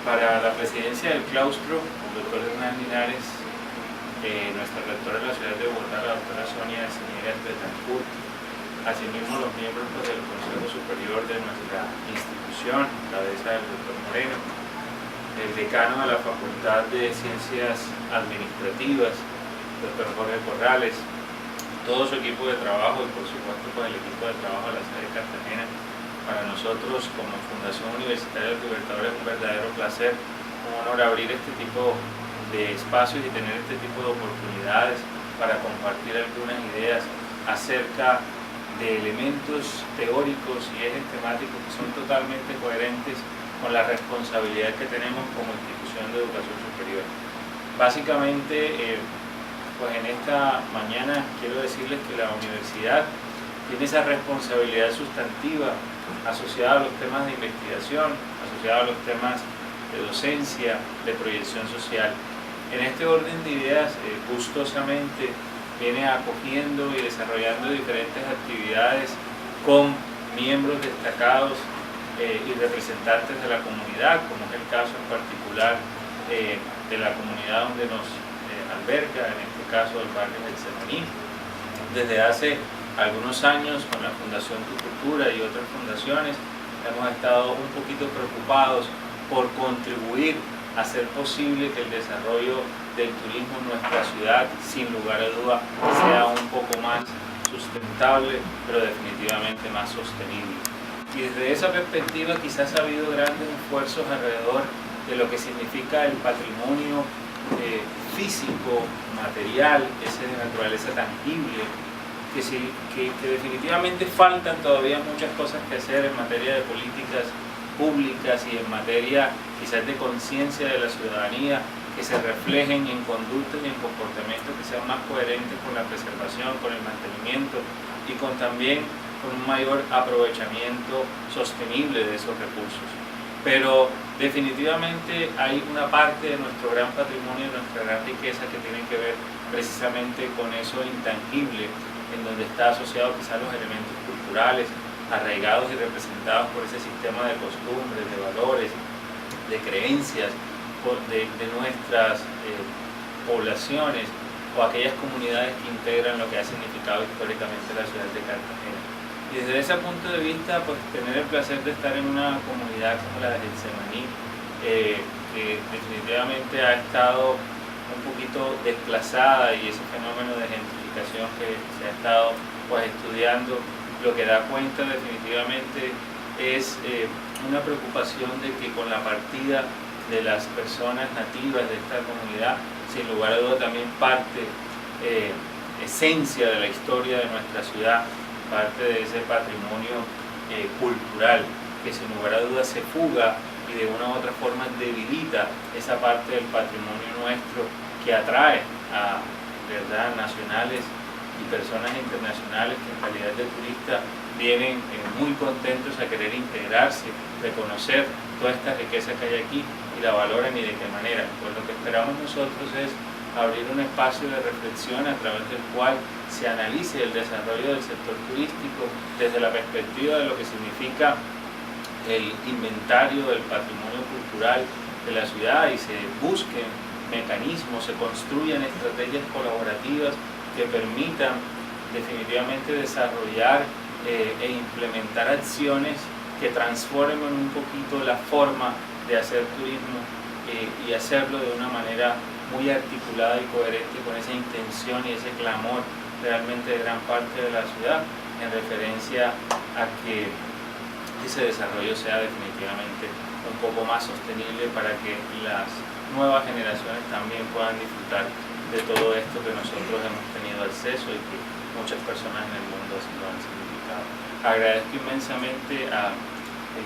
Para la presidencia del claustro, el doctor Hernán Linares, nuestra rectora de la ciudad de Bogotá, la doctora Sonia Betancourt, asimismo los miembros del Consejo Superior de nuestra institución, cabeza del doctor Moreno, el decano de la Facultad de Ciencias Administrativas, doctor Jorge Corrales, todo su equipo de trabajo y por supuesto el equipo de trabajo de la sede de Cartagena. Para nosotros como Fundación Universitaria de los Libertadores es un verdadero placer, un honor abrir este tipo de espacios y tener este tipo de oportunidades para compartir algunas ideas acerca de elementos teóricos y ejes temáticos que son totalmente coherentes con la responsabilidad que tenemos como institución de educación superior. Básicamente, pues en esta mañana quiero decirles que la universidad tiene esa responsabilidad sustantiva asociada a los temas de investigación, asociada a los temas de docencia, de proyección social. En este orden de ideas, gustosamente viene acogiendo y desarrollando diferentes actividades con miembros destacados y representantes de la comunidad, como es el caso en particular de la comunidad donde nos alberga, en este caso del barrio del Semaní. Desde hace algunos años con la Fundación Tu Cultura y otras fundaciones hemos estado un poquito preocupados por contribuir a hacer posible que el desarrollo del turismo en nuestra ciudad, sin lugar a duda, sea un poco más sustentable, pero definitivamente más sostenible. Y desde esa perspectiva quizás ha habido grandes esfuerzos alrededor de lo que significa el patrimonio físico, material, ese de naturaleza tangible, que definitivamente faltan todavía muchas cosas que hacer en materia de políticas públicas y en materia quizás de conciencia de la ciudadanía, que se reflejen en conductas y en comportamientos que sean más coherentes con la preservación, con el mantenimiento y también con un mayor aprovechamiento sostenible de esos recursos. Pero definitivamente hay una parte de nuestro gran patrimonio, de nuestra gran riqueza que tiene que ver precisamente con eso intangible, en donde está asociado quizás los elementos culturales, arraigados y representados por ese sistema de costumbres, de valores, de creencias de nuestras poblaciones o aquellas comunidades que integran lo que ha significado históricamente la ciudad de Cartagena. Y desde ese punto de vista, pues tener el placer de estar en una comunidad como la de Getsemaní, que definitivamente ha estado un poquito desplazada, y ese fenómeno de gentrificación que se ha estado pues estudiando, lo que da cuenta definitivamente es una preocupación de que con la partida de las personas nativas de esta comunidad, sin lugar a duda también parte esencia de la historia de nuestra ciudad, parte de ese patrimonio cultural que sin lugar a dudas se fuga y de una u otra forma debilita esa parte del patrimonio nuestro que atrae a nacionales y personas internacionales que en calidad de turistas vienen muy contentos a querer integrarse, reconocer toda esta riqueza que hay aquí y la valoran y de qué manera. Pues lo que esperamos nosotros es abrir un espacio de reflexión a través del cual se analice el desarrollo del sector turístico desde la perspectiva de lo que significa el inventario del patrimonio cultural de la ciudad y se busquen mecanismos, se construyan estrategias colaborativas que permitan definitivamente desarrollar e implementar acciones que transformen un poquito la forma de hacer turismo y hacerlo de una manera muy articulada y coherente con esa intención y ese clamor realmente de gran parte de la ciudad en referencia a que ese desarrollo sea definitivamente un poco más sostenible para que las nuevas generaciones también puedan disfrutar de todo esto que nosotros hemos tenido acceso y que muchas personas en el mundo así lo han significado. Agradezco inmensamente al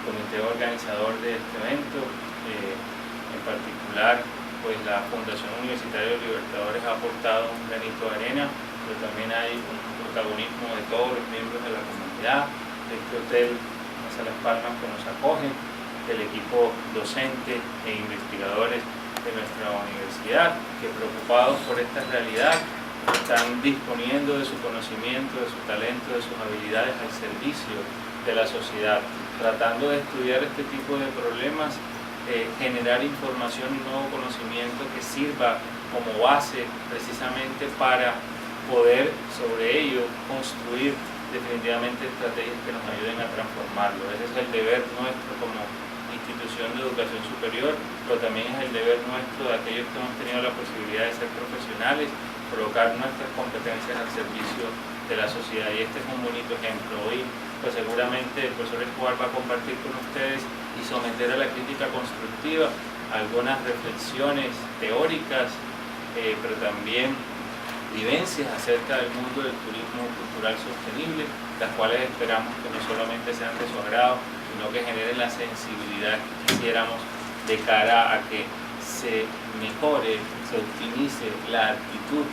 comité organizador de este evento, en particular pues la Fundación Universitaria de los Libertadores ha aportado un granito de arena, pero también hay un protagonismo de todos los miembros de la comunidad, de este hotel Las Palmas que nos acoge, del equipo docente e investigadores de nuestra universidad, que preocupados por esta realidad están disponiendo de su conocimiento, de su talento, de sus habilidades al servicio de la sociedad, tratando de estudiar este tipo de problemas generar información y nuevo conocimiento que sirva como base precisamente para poder sobre ello construir definitivamente estrategias que nos ayuden a transformarlo. Ese es el deber nuestro como institución de educación superior, pero también es el deber nuestro de aquellos que hemos tenido la posibilidad de ser profesionales, colocar nuestras competencias al servicio de la sociedad, y este es un bonito ejemplo. Hoy pues seguramente el profesor Escobar va a compartir con ustedes y someter a la crítica constructiva algunas reflexiones teóricas, pero también vivencias acerca del mundo del turismo cultural sostenible, las cuales esperamos que no solamente sean de su agrado, sino que generen la sensibilidad que quisiéramos de cara a que se mejore, se optimice la actitud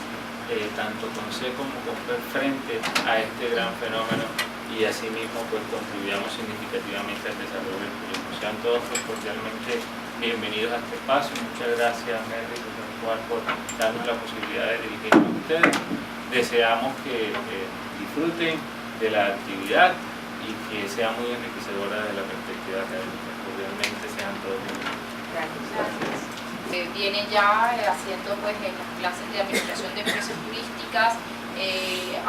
tanto con C como con P frente a este gran fenómeno, y asimismo pues contribuyamos significativamente al desarrollo del turismo. Sean todos pues, cordialmente bienvenidos a este espacio. Muchas gracias, Merry, por darnos la posibilidad de dirigirnos a ustedes. Deseamos que disfruten de la actividad y que sea muy enriquecedora desde la perspectiva académica. Cordialmente sean todos bienvenidos. Gracias. Viene ya haciendo pues en las clases de administración de empresas turísticas,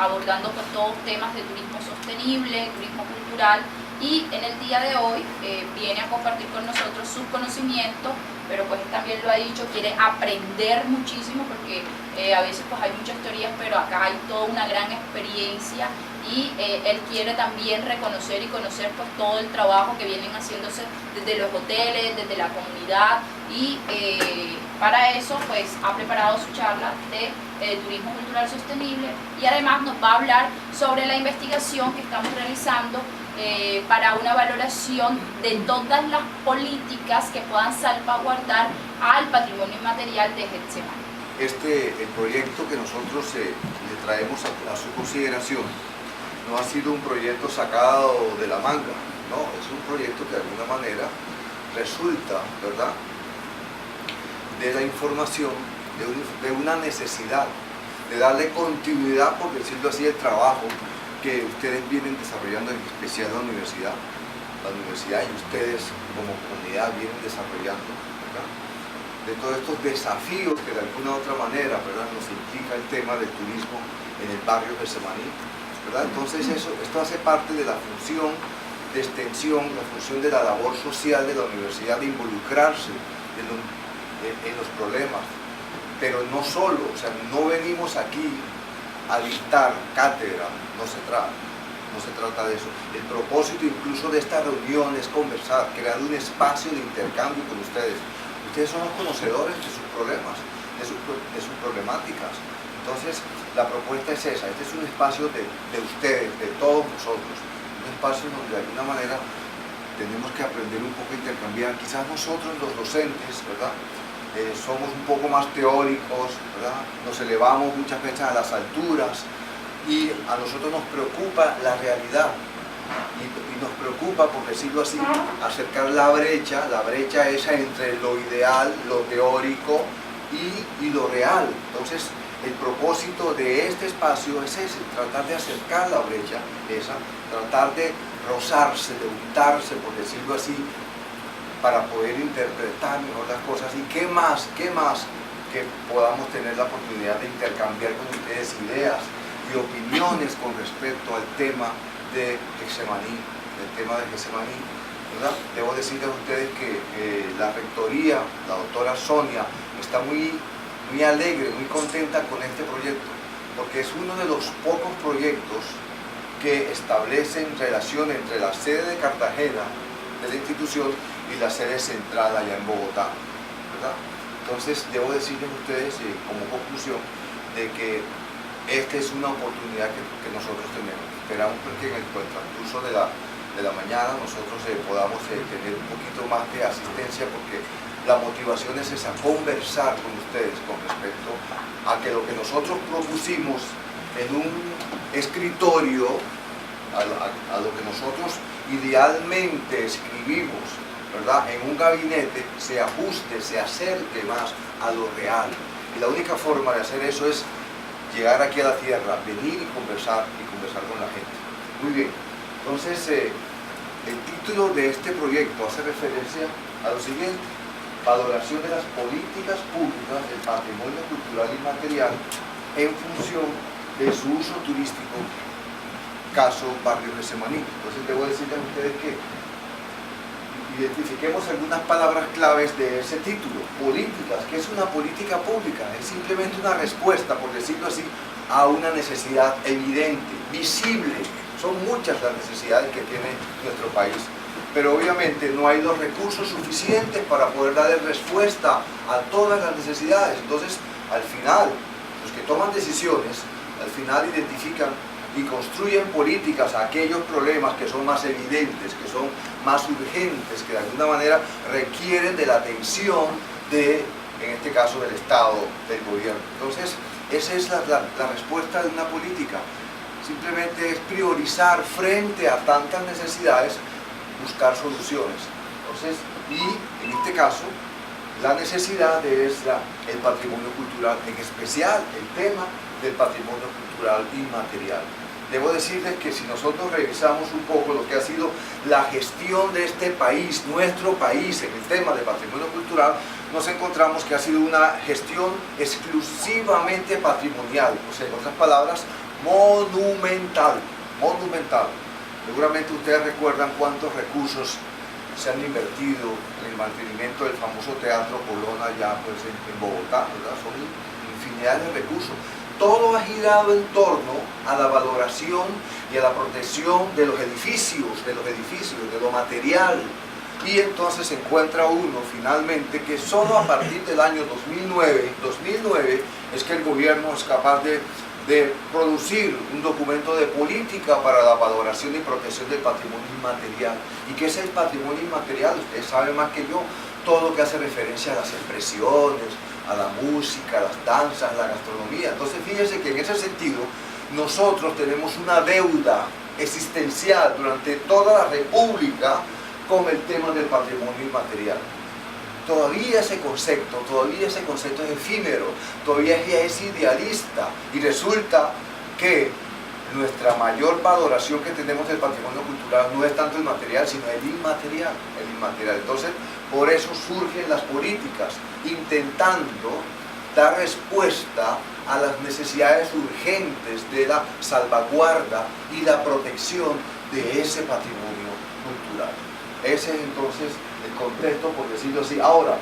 abordando pues todos temas de turismo sostenible, turismo cultural, y en el día de hoy viene a compartir con nosotros sus conocimientos, pero pues también lo ha dicho, quiere aprender muchísimo porque a veces pues hay muchas teorías, pero acá hay toda una gran experiencia, y él quiere también reconocer y conocer pues todo el trabajo que vienen haciéndose desde los hoteles, desde la comunidad, y para eso pues ha preparado su charla de turismo cultural sostenible, y además nos va a hablar sobre la investigación que estamos realizando para una valoración de todas las políticas que puedan salvaguardar al patrimonio inmaterial de Getsemani. El proyecto que nosotros le traemos a su consideración no ha sido un proyecto sacado de la manga, no, es un proyecto que de alguna manera resulta, ¿verdad?, de la información, de una necesidad de darle continuidad, por decirlo así, el trabajo que ustedes vienen desarrollando, en especial la universidad y ustedes como comunidad vienen desarrollando, ¿verdad?, de todos estos desafíos que de alguna u otra manera, ¿verdad?, nos implica el tema del turismo en el barrio Getsemaní, ¿verdad? Entonces esto hace parte de la función de extensión, la función de la labor social de la universidad, de involucrarse en los problemas, pero no solo, o sea, no venimos aquí a dictar cátedra, no se trata de eso. El propósito incluso de esta reunión es conversar, crear un espacio de intercambio con ustedes. Ustedes son los conocedores de sus problemas, de sus problemáticas. Entonces, la propuesta es esa, este es un espacio de ustedes, de todos nosotros, un espacio donde de alguna manera tenemos que aprender un poco a intercambiar. Quizás nosotros los docentes, ¿verdad?, somos un poco más teóricos, ¿verdad?, nos elevamos muchas veces a las alturas, y a nosotros nos preocupa la realidad, y nos preocupa, por decirlo así, acercar la brecha esa entre lo ideal, lo teórico y lo real. Entonces, el propósito de este espacio es ese, tratar de acercar la brecha esa, tratar de rozarse, de untarse, por decirlo así, para poder interpretar mejor las cosas. Y qué más que podamos tener la oportunidad de intercambiar con ustedes ideas y opiniones con respecto al tema de Getsemaní, ¿verdad? Debo decirles a ustedes que la rectoría, la doctora Sonia, está muy alegre, muy contenta con este proyecto, porque es uno de los pocos proyectos que establecen relación entre la sede de Cartagena de la institución y la sede central allá en Bogotá, ¿verdad? Entonces debo decirles a ustedes como conclusión de que esta es una oportunidad que nosotros tenemos. Esperamos que en el transcurso de la mañana nosotros podamos tener un poquito más de asistencia, porque la motivación es esa, conversar con ustedes con respecto a que lo que nosotros propusimos en un escritorio, a lo que nosotros idealmente escribimos, ¿verdad?, en un gabinete, se ajuste, se acerque más a lo real. Y la única forma de hacer eso es llegar aquí a la tierra, venir y conversar con la gente. Muy bien, entonces el título de este proyecto hace referencia a lo siguiente: valoración de las políticas públicas del patrimonio cultural inmaterial en función de su uso turístico, caso Barrio Getsemaní. Entonces debo decirles a ustedes que identifiquemos algunas palabras claves de ese título. Políticas. ¿Qué es una política pública? Es simplemente una respuesta, por decirlo así, a una necesidad evidente, visible. Son muchas las necesidades que tiene nuestro país, pero obviamente no hay los recursos suficientes para poder darle respuesta a todas las necesidades. Entonces, al final, los que toman decisiones, al final identifican y construyen políticas a aquellos problemas que son más evidentes, que son más urgentes, que de alguna manera requieren de la atención de, en este caso, del Estado, del gobierno. Entonces, esa es la respuesta de una política. Simplemente es priorizar frente a tantas necesidades, buscar soluciones. Entonces, y en este caso, la necesidad es el patrimonio cultural, en especial el tema del patrimonio cultural inmaterial. Debo decirles que si nosotros revisamos un poco lo que ha sido la gestión de este país, nuestro país, en el tema de patrimonio cultural, nos encontramos que ha sido una gestión exclusivamente patrimonial, o sea, en otras palabras, monumental, monumental. Seguramente ustedes recuerdan cuántos recursos se han invertido en el mantenimiento del famoso Teatro Colón allá pues, en Bogotá, ¿verdad? Son infinidad de recursos. Todo ha girado en torno a la valoración y a la protección de los edificios, de lo material. Y entonces se encuentra uno finalmente que solo a partir del año 2009 es que el gobierno es capaz de producir un documento de política para la valoración y protección del patrimonio inmaterial. ¿Y qué es el patrimonio inmaterial? Ustedes saben más que yo, todo lo que hace referencia a las expresiones, a la música, a las danzas, a la gastronomía. Entonces fíjense que en ese sentido nosotros tenemos una deuda existencial durante toda la República con el tema del patrimonio inmaterial. Todavía ese concepto es efímero, todavía es idealista, y resulta que nuestra mayor valoración que tenemos del patrimonio cultural no es tanto el material, sino el inmaterial. Entonces, por eso surgen las políticas, intentando dar respuesta a las necesidades urgentes de la salvaguarda y la protección de ese patrimonio cultural. Ese es entonces el contexto, por decirlo así. Ahora,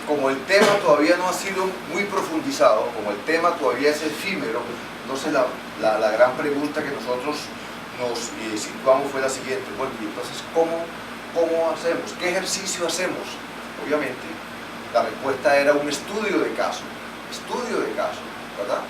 como el tema todavía no ha sido muy profundizado, como el tema todavía es efímero, entonces la gran pregunta que nosotros nos situamos fue la siguiente: bueno, y entonces, ¿cómo hacemos? ¿Qué ejercicio hacemos? Obviamente, la respuesta era un estudio de caso, ¿verdad?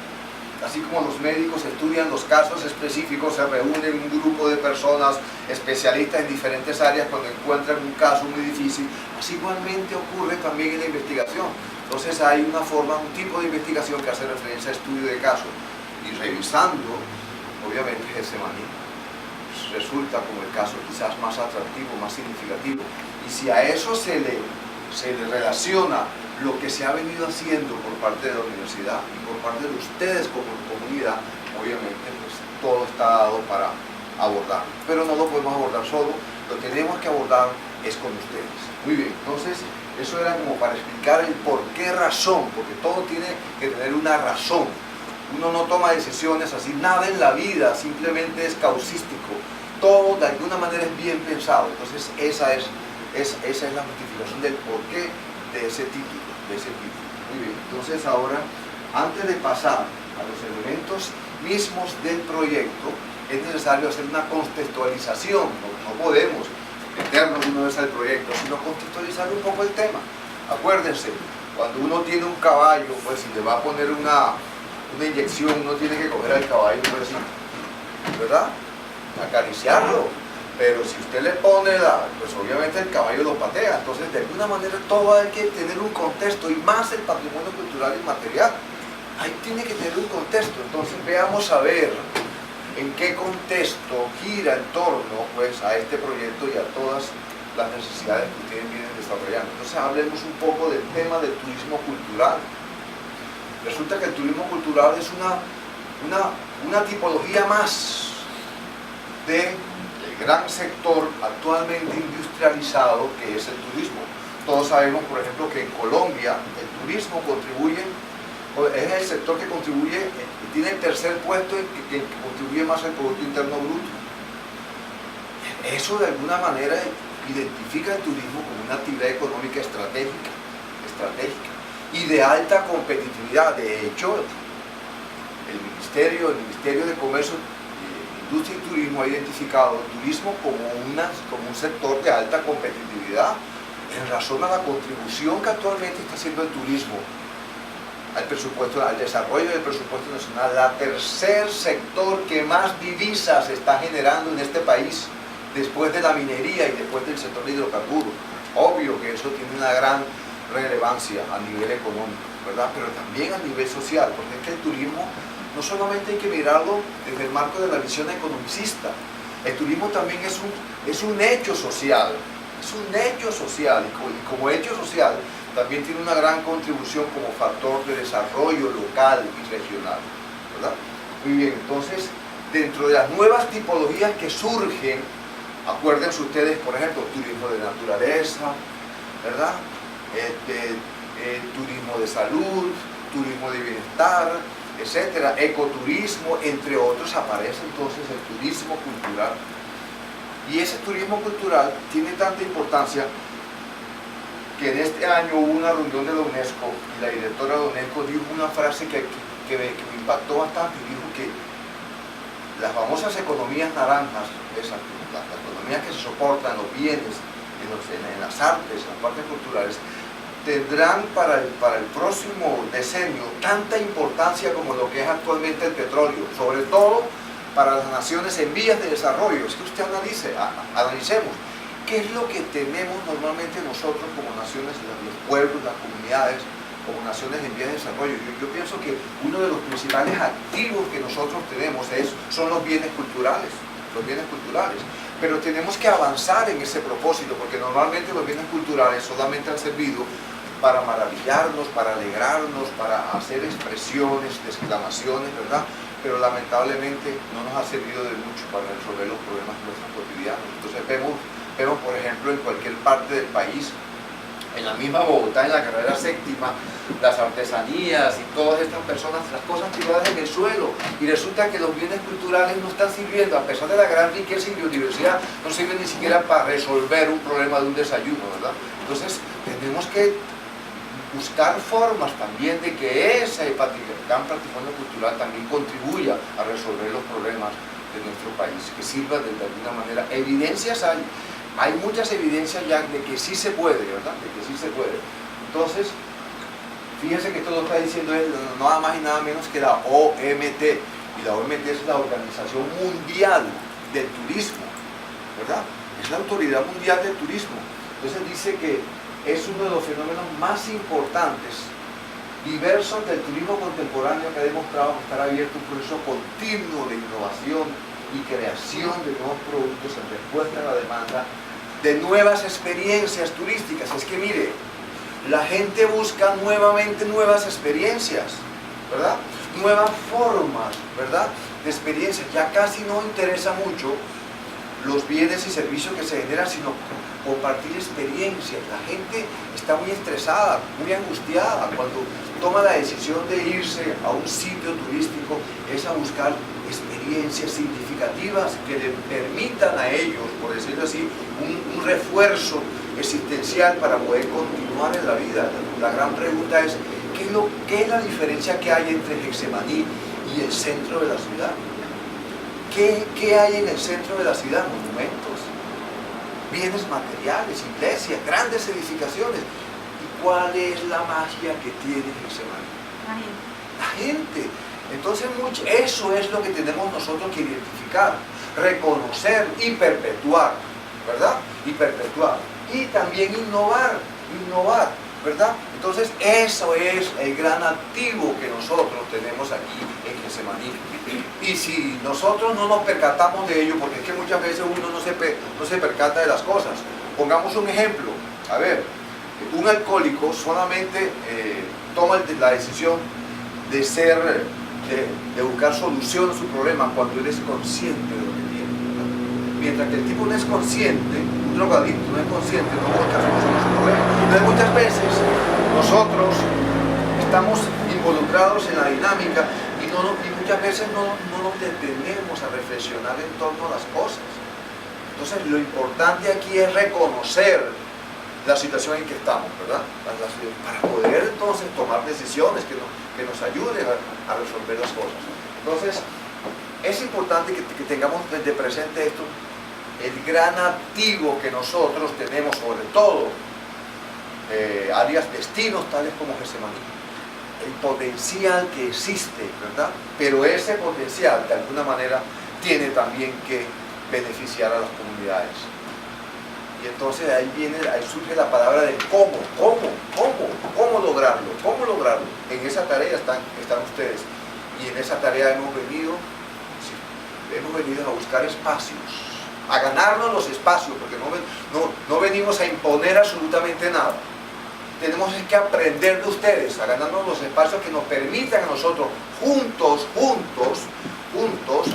Así como los médicos estudian los casos específicos, se reúnen un grupo de personas especialistas en diferentes áreas cuando encuentran un caso muy difícil, así igualmente ocurre también en la investigación. Entonces hay una forma, un tipo de investigación que hace referencia a estudio de caso, y revisando, obviamente, Getsemaní resulta como el caso quizás más atractivo, más significativo, y si a eso se le relaciona lo que se ha venido haciendo por parte de la universidad y por parte de ustedes como comunidad, obviamente pues todo está dado para abordar, pero no lo podemos abordar solo, lo que tenemos que abordar es con ustedes. Muy bien, entonces eso era como para explicar el por qué razón, porque todo tiene que tener una razón. Uno no toma decisiones así, nada en la vida simplemente es causístico, todo de alguna manera es bien pensado. Entonces esa es la justificación del porqué de ese título. Muy bien, entonces ahora, antes de pasar a los elementos mismos del proyecto, es necesario hacer una contextualización. No podemos meternos una vez al proyecto, sino contextualizar un poco el tema. Acuérdense, cuando uno tiene un caballo, pues si le va a poner una inyección, uno tiene que coger al caballo, pues, ¿verdad? Acariciarlo. Pero si usted le pone pues obviamente el caballo lo patea. Entonces de alguna manera todo hay que tener un contexto, y más el patrimonio cultural inmaterial. Ahí tiene que tener un contexto. Entonces veamos a ver en qué contexto gira en torno pues a este proyecto y a todas las necesidades que ustedes vienen desarrollando. Entonces hablemos un poco del tema del turismo cultural. Resulta que el turismo cultural es una tipología más de gran sector actualmente industrializado que es el turismo. Todos sabemos, por ejemplo, que en Colombia el turismo contribuye, es el sector que contribuye, tiene el tercer puesto que contribuye más al Producto Interno Bruto. Eso de alguna manera identifica el turismo como una actividad económica estratégica y de alta competitividad. De hecho, el Ministerio de Comercio, Industria y Turismo ha identificado el turismo como un sector de alta competitividad en razón a la contribución que actualmente está haciendo el turismo al presupuesto, al desarrollo del presupuesto nacional, la tercer sector que más divisas está generando en este país, después de la minería y después del sector de hidrocarburos. Obvio que eso tiene una gran relevancia a nivel económico, ¿verdad? Pero también a nivel social, porque es que el turismo no solamente hay que mirarlo desde el marco de la visión economicista, el turismo también es un hecho social, y como hecho social también tiene una gran contribución como factor de desarrollo local y regional, ¿verdad? Muy bien, entonces, dentro de las nuevas tipologías que surgen, acuérdense ustedes, por ejemplo, turismo de naturaleza, ¿verdad? Turismo de salud, turismo de bienestar, etcétera, ecoturismo, entre otros, aparece entonces el turismo cultural. Y ese turismo cultural tiene tanta importancia que en este año hubo una reunión de la UNESCO y la directora de la UNESCO dijo una frase que me impactó bastante, y dijo que las famosas economías naranjas, las economías que se soportan, los bienes, en las artes, en las partes culturales, tendrán para el próximo decenio tanta importancia como lo que es actualmente el petróleo, sobre todo para las naciones en vías de desarrollo. Es que usted analicemos qué es lo que tenemos normalmente nosotros como naciones, los pueblos, las comunidades, como naciones en vías de desarrollo. Yo pienso que uno de los principales activos que nosotros tenemos son los bienes culturales, pero tenemos que avanzar en ese propósito, porque normalmente los bienes culturales solamente han servido para maravillarnos, para alegrarnos, para hacer expresiones, exclamaciones, ¿verdad? Pero lamentablemente no nos ha servido de mucho para resolver los problemas nuestros cotidianos. Entonces vemos, por ejemplo, en cualquier parte del país, en la misma Bogotá, en la carrera séptima, las artesanías y todas estas personas, las cosas tiradas en el suelo, y resulta que los bienes culturales no están sirviendo, a pesar de la gran riqueza y biodiversidad, no sirven ni siquiera para resolver un problema de un desayuno, ¿verdad? Entonces tenemos que buscar formas también de que ese gran patrimonio cultural también contribuya a resolver los problemas de nuestro país, que sirva de alguna manera. Evidencias hay muchas evidencias ya de que sí se puede, ¿verdad? De que sí se puede. Entonces, fíjense que esto lo está diciendo es nada más y nada menos que la OMT, y la OMT es la Organización Mundial del Turismo, ¿verdad? Es la Autoridad Mundial del Turismo. Entonces dice que es uno de los fenómenos más importantes, diversos del turismo contemporáneo, que ha demostrado estar abierto a un proceso continuo de innovación y creación de nuevos productos en respuesta a la demanda de nuevas experiencias turísticas. Es que mire, la gente busca nuevamente nuevas experiencias, ¿verdad? Nuevas formas, ¿verdad? De experiencias. Ya casi no interesa mucho los bienes y servicios que se generan, sino compartir experiencias. La gente está muy estresada, muy angustiada cuando toma la decisión de irse a un sitio turístico, es a buscar experiencias significativas que le permitan a ellos, por decirlo así, un refuerzo existencial para poder continuar en la vida. La gran pregunta es, ¿qué es la diferencia que hay entre Getsemaní y el centro de la ciudad? ¿Qué hay en el centro de la ciudad? Monumentos, bienes materiales, iglesias, grandes edificaciones. ¿Y cuál es la magia que tiene Getsemaní? La gente. Entonces eso es lo que tenemos nosotros que identificar, reconocer y perpetuar, ¿verdad? Y perpetuar. Y también innovar, ¿verdad? Entonces eso es el gran activo que nosotros tenemos aquí en Getsemaní. Y si nosotros no nos percatamos de ello, porque es que muchas veces uno no se percata de las cosas. Pongamos un ejemplo. A ver, un alcohólico solamente toma la decisión de buscar solución a su problema cuando él es consciente de lo que tiene, ¿verdad? Mientras que el tipo no es consciente, un drogadicto no es consciente, no busca soluciones a su problema. Entonces muchas veces nosotros estamos involucrados en la dinámica y muchas veces no nos detenemos a reflexionar en torno a las cosas. Entonces lo importante aquí es reconocer la situación en que estamos, ¿verdad? Para poder entonces tomar decisiones que nos ayuden a resolver las cosas. Entonces es importante que tengamos de presente esto, el gran activo que nosotros tenemos, sobre todo áreas, destinos tales como Getsemaní, el potencial que existe, ¿verdad? Pero ese potencial de alguna manera tiene también que beneficiar a las comunidades. Y entonces ahí surge la palabra de cómo lograrlo. En esa tarea están ustedes. Y en esa tarea hemos venido a buscar espacios, a ganarnos los espacios, porque no venimos a imponer absolutamente nada. Tenemos que aprender de ustedes, a ganarnos los espacios que nos permitan a nosotros, juntos,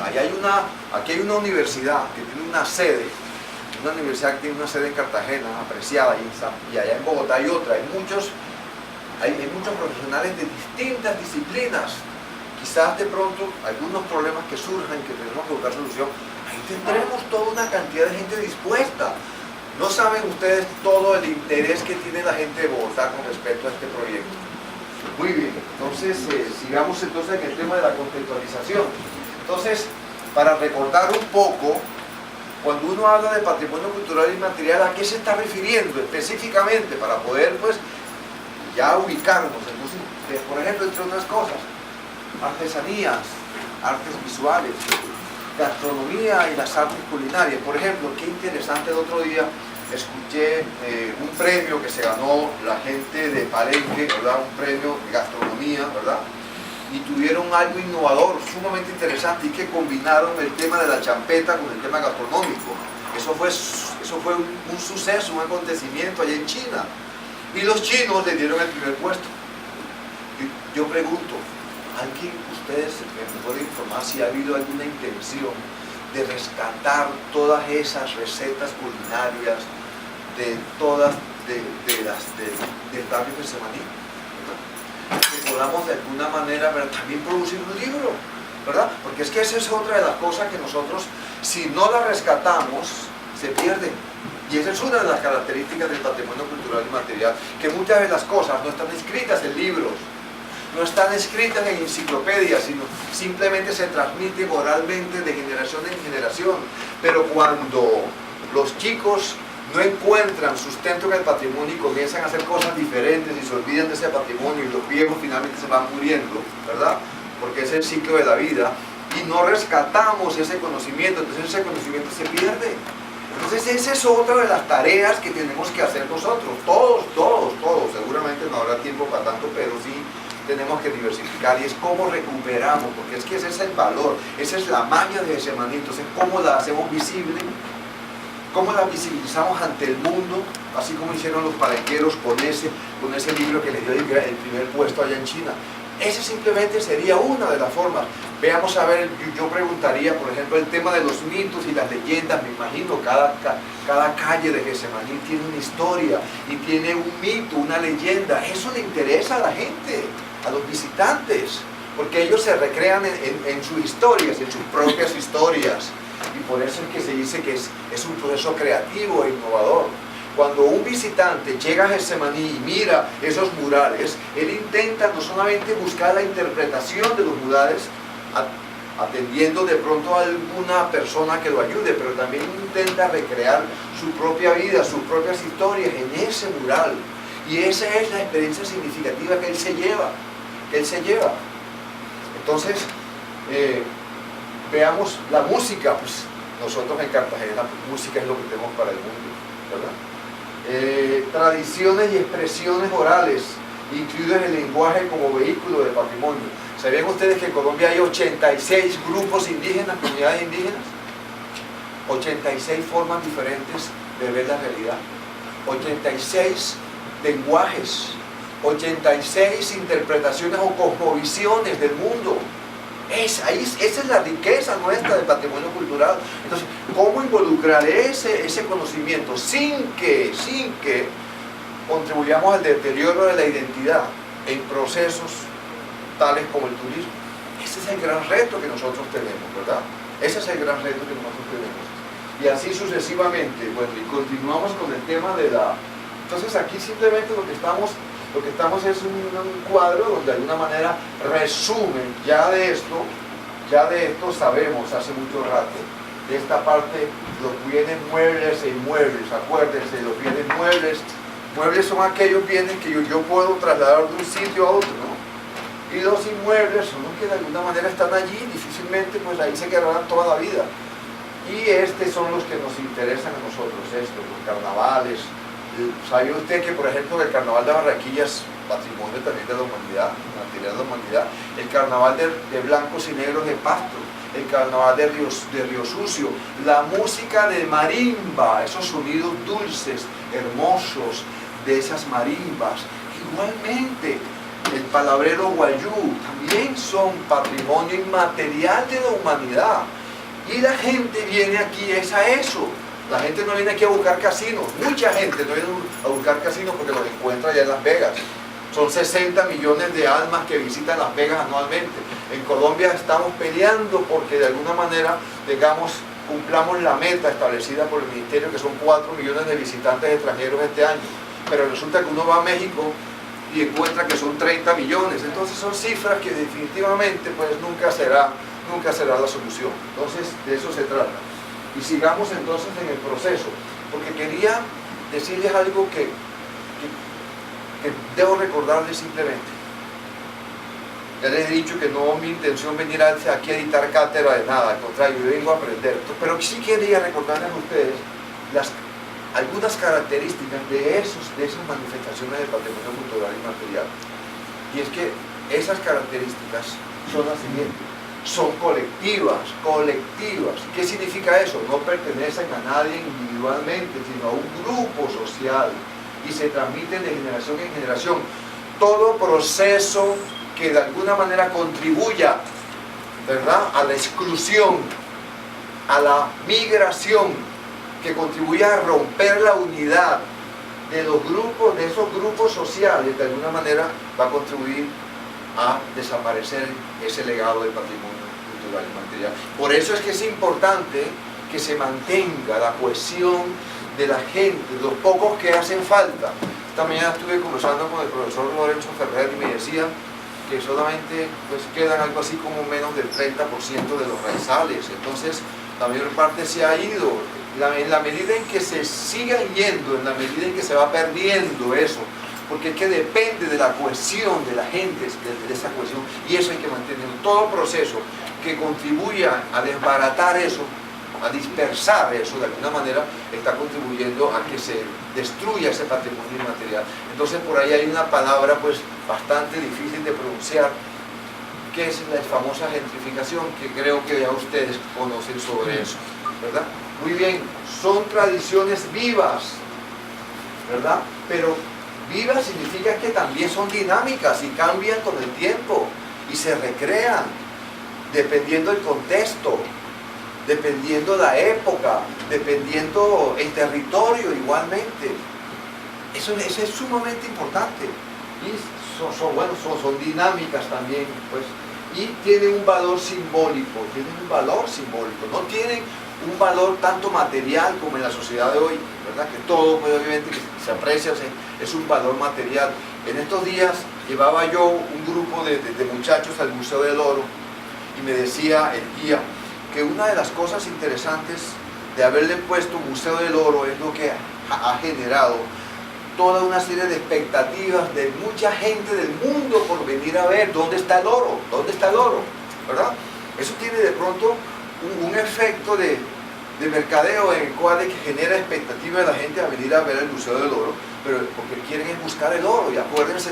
aquí hay una universidad que tiene una sede, en Cartagena, apreciada, y allá en Bogotá hay otra, hay muchos profesionales de distintas disciplinas. Quizás de pronto algunos problemas que surjan, que tenemos que buscar solución, ahí tendremos toda una cantidad de gente dispuesta. No saben ustedes todo el interés que tiene la gente de Bogotá con respecto a este proyecto. Muy bien, entonces sigamos entonces en el tema de la contextualización. Entonces, para recordar un poco, cuando uno habla de patrimonio cultural inmaterial, ¿a qué se está refiriendo específicamente? Para poder pues ya ubicarnos. Entonces, por ejemplo, entre otras cosas, artesanías, artes visuales, gastronomía y las artes culinarias. Por ejemplo, qué interesante, el otro día escuché un premio que se ganó la gente de Palenque, ¿verdad? Un premio de gastronomía, ¿verdad? Y tuvieron algo innovador, sumamente interesante, y que combinaron el tema de la champeta con el tema gastronómico. Eso fue un suceso, un acontecimiento allá en China. Y los chinos le dieron el primer puesto. Yo pregunto, ¿alguien, ustedes me pueden informar si ha habido alguna intención de rescatar todas esas recetas culinarias del barrio de Getsemaní? Que podamos de alguna manera también producir un libro, ¿verdad? Porque es que esa es otra de las cosas que nosotros, si no la rescatamos, se pierden. Y esa es una de las características del patrimonio cultural y material, que muchas de las cosas no están escritas en libros, no están escritas en enciclopedias, sino simplemente se transmiten oralmente de generación en generación. Pero cuando los chicos no encuentran sustento en el patrimonio y comienzan a hacer cosas diferentes y se olvidan de ese patrimonio, y los viejos finalmente se van muriendo, ¿verdad? Porque es el ciclo de la vida, y no rescatamos ese conocimiento, entonces ese conocimiento se pierde. Entonces esa es otra de las tareas que tenemos que hacer nosotros, todos. Seguramente no habrá tiempo para tanto, pero sí tenemos que diversificar, y es cómo recuperamos, porque es que ese es el valor, esa es la magia de Getsemaní. Entonces, cómo la hacemos visible, cómo la visibilizamos ante el mundo, así como hicieron los palenqueros con ese libro que les dio el primer puesto allá en China. Esa simplemente sería una de las formas. Veamos a ver, yo preguntaría, por ejemplo, el tema de los mitos y las leyendas. Me imagino cada calle de Getsemaní tiene una historia y tiene un mito, una leyenda. Eso le interesa a la gente, a los visitantes, porque ellos se recrean en sus historias, en sus propias historias. Y por eso es que se dice que es un proceso creativo e innovador. Cuando un visitante llega a Getsemaní y mira esos murales, él intenta no solamente buscar la interpretación de los murales, atendiendo de pronto a alguna persona que lo ayude, pero también intenta recrear su propia vida, sus propias historias en ese mural. Y esa es la experiencia significativa que él se lleva. Entonces, veamos la música. Pues nosotros en Cartagena, pues, música es lo que tenemos para el mundo, ¿verdad? Tradiciones y expresiones orales, incluidos el lenguaje como vehículo del patrimonio. ¿Sabían ustedes que en Colombia hay 86 grupos indígenas, comunidades indígenas? 86 formas diferentes de ver la realidad, 86 lenguajes, 86 interpretaciones o cosmovisiones del mundo. Esa es la riqueza nuestra del patrimonio cultural. Entonces, ¿cómo involucrar ese conocimiento sin que contribuyamos al deterioro de la identidad en procesos tales como el turismo? Ese es el gran reto que nosotros tenemos, ¿verdad? Ese es el gran reto que nosotros tenemos. Y así sucesivamente. Bueno, y continuamos con el tema de la... Entonces aquí simplemente lo que estamos es un cuadro donde de alguna manera resumen ya de esto sabemos hace mucho rato. De esta parte, los bienes muebles e inmuebles, acuérdense, los bienes muebles son aquellos bienes que yo puedo trasladar de un sitio a otro, ¿no? Y los inmuebles son los que de alguna manera están allí, difícilmente pues ahí se quedarán toda la vida. Y estos son los que nos interesan a nosotros, los carnavales. ¿Sabía usted que, por ejemplo, el carnaval de Barranquilla es patrimonio también de la humanidad, material de la humanidad? El carnaval de blancos y negros de Pasto, el carnaval de Río Sucio, la música de marimba, esos sonidos dulces, hermosos de esas marimbas. Igualmente, el palabrero guayú también son patrimonio inmaterial de la humanidad. Y la gente viene aquí es a eso. La gente no viene aquí a buscar casinos. Mucha gente no viene a buscar casinos porque los encuentra allá en Las Vegas. Son 60 millones de almas que visitan Las Vegas anualmente. En Colombia estamos peleando porque de alguna manera, cumplamos la meta establecida por el ministerio, que son 4 millones de visitantes extranjeros este año. Pero resulta que uno va a México y encuentra que son 30 millones. Entonces son cifras que definitivamente pues nunca será la solución. Entonces de eso se trata. Y sigamos entonces en el proceso, porque quería decirles algo que debo recordarles simplemente. Ya les he dicho que no es mi intención venir aquí a editar cátedra de nada, al contrario, yo vengo a aprender. Pero sí quería recordarles a ustedes algunas características de esas manifestaciones del patrimonio cultural y material. Y es que esas características son las siguientes. Son colectivas. ¿Qué significa eso? No pertenecen a nadie individualmente, sino a un grupo social y se transmiten de generación en generación. Todo proceso que de alguna manera contribuya, ¿verdad?, a la exclusión, a la migración, que contribuya a romper la unidad de esos grupos sociales, de alguna manera va a contribuir a desaparecer ese legado del patrimonio cultural y material. Por eso es que es importante que se mantenga la cohesión de la gente, de los pocos que hacen falta. Esta mañana estuve conversando con el profesor Lorenzo Ferrer y me decía que solamente pues, quedan algo así como menos del 30% de los raizales. Entonces la mayor parte se ha ido. En la medida en que se sigan yendo, en la medida en que se va perdiendo eso, porque es que depende de la cohesión de la gente, de esa cohesión, y eso hay que mantener. Todo proceso que contribuya a desbaratar eso, a dispersar eso de alguna manera, está contribuyendo a que se destruya ese patrimonio inmaterial. Entonces por ahí hay una palabra pues bastante difícil de pronunciar, que es la famosa gentrificación, que creo que ya ustedes conocen sobre eso, ¿verdad? Muy bien, son tradiciones vivas, ¿verdad? Pero vivas significa que también son dinámicas y cambian con el tiempo y se recrean dependiendo del contexto, dependiendo la época, dependiendo el territorio igualmente. Eso es sumamente importante. Y son dinámicas también, pues, y tienen un valor simbólico, no tienen un valor tanto material como en la sociedad de hoy, ¿verdad? Que todo, pues, obviamente, que se aprecia, es un valor material. En estos días llevaba yo un grupo de muchachos al Museo del Oro y me decía el guía que una de las cosas interesantes de haberle puesto Museo del Oro es lo que ha generado toda una serie de expectativas de mucha gente del mundo por venir a ver dónde está el oro, ¿verdad? Eso tiene de pronto un efecto de mercadeo en el cual es que genera expectativa de la gente a venir a ver el Museo del Oro, pero porque quieren es buscar el oro. Y acuérdense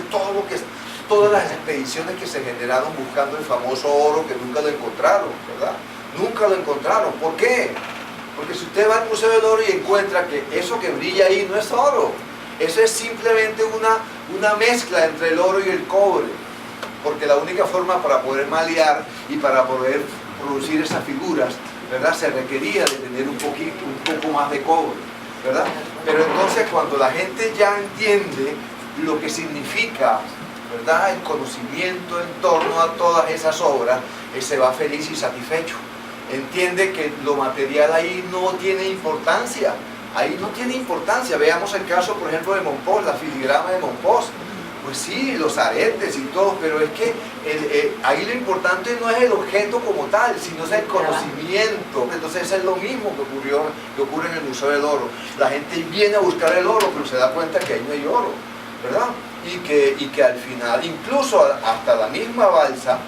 todas las expediciones que se generaron buscando el famoso oro que nunca lo encontraron, ¿verdad? Nunca lo encontraron. ¿Por qué? Porque si usted va al Museo del Oro y encuentra que eso que brilla ahí no es oro, eso es simplemente una mezcla entre el oro y el cobre. porque la única forma para poder malear y para poder producir esas figuras, ¿verdad?, se requería de tener un poco más de cobre, ¿verdad? Pero entonces cuando la gente ya entiende lo que significa, ¿verdad?, el conocimiento en torno a todas esas obras, se va feliz y satisfecho. Entiende que lo material ahí no tiene importancia, ahí no tiene importancia. Veamos el caso, por ejemplo, de Mompós, la filigrana de Mompós. Pues sí, los aretes y todo, pero es que ahí lo importante no es el objeto como tal, sino es el conocimiento. Entonces es lo mismo que ocurre en el Museo del Oro. La gente viene a buscar el oro, pero se da cuenta que ahí no hay oro, ¿verdad? Y que al final, incluso hasta la misma balsa,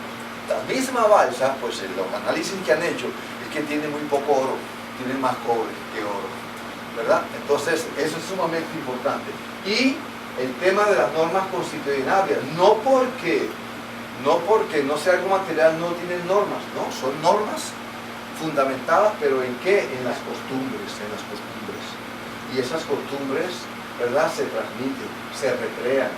pues en los análisis que han hecho, es que tiene muy poco oro, tiene más cobre que oro, ¿verdad? Entonces eso es sumamente importante. Y el tema de las normas constitucionales, no porque no sea algo material, no tienen normas, no, son normas fundamentadas, pero ¿en qué? En las costumbres, y esas costumbres, ¿verdad?, se transmiten, se recrean,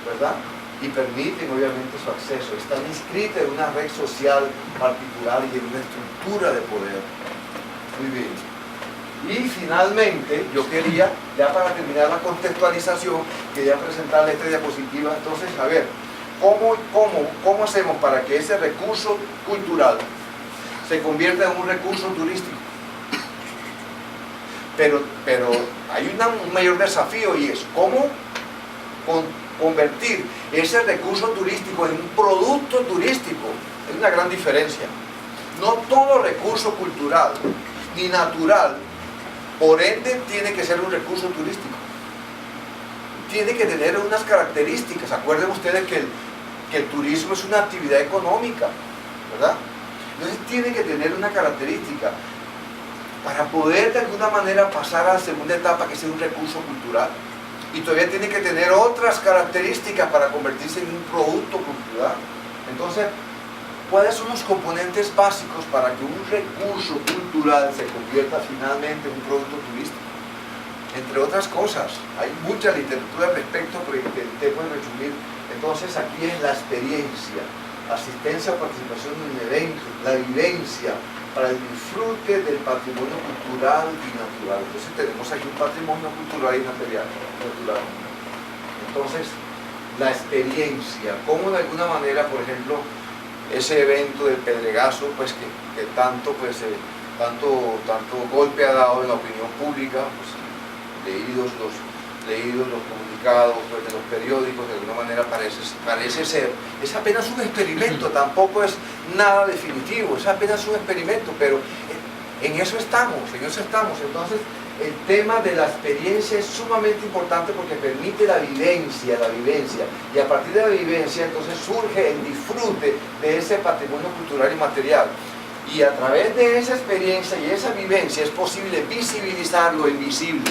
¿verdad?, y permiten obviamente su acceso, están inscritas en una red social particular y en una estructura de poder. Muy bien. Y finalmente, yo quería, ya para terminar la contextualización, quería presentarle esta diapositiva. Entonces, a ver, ¿cómo hacemos para que ese recurso cultural se convierta en un recurso turístico? Pero hay un mayor desafío, y es cómo convertir ese recurso turístico en un producto turístico. Es una gran diferencia. No todo recurso cultural ni natural, por ende, tiene que ser un recurso turístico. Tiene que tener unas características. Acuerden ustedes que el turismo es una actividad económica, ¿verdad? Entonces tiene que tener una característica para poder de alguna manera pasar a la segunda etapa, que es un recurso cultural. Y todavía tiene que tener otras características para convertirse en un producto cultural. Entonces, ¿cuáles son los componentes básicos para que un recurso cultural se convierta finalmente en un producto turístico? Entre otras cosas, hay mucha literatura al respecto, pero intentemos resumir. Entonces, aquí es la experiencia, asistencia o participación en un evento, la vivencia, para el disfrute del patrimonio cultural y natural. Entonces tenemos aquí un patrimonio cultural y material natural. Entonces, la experiencia, cómo de alguna manera, por ejemplo, ese evento del Pedregazo, pues que tanto golpe ha dado en la opinión pública, pues, leídos los comunicados, pues, de los periódicos, de alguna manera parece ser, es apenas un experimento, tampoco es nada definitivo, es apenas un experimento, pero en eso estamos. Entonces, el tema de la experiencia es sumamente importante porque permite la vivencia, y a partir de la vivencia entonces surge el disfrute de ese patrimonio cultural y material, y a través de esa experiencia y esa vivencia es posible visibilizar lo invisible.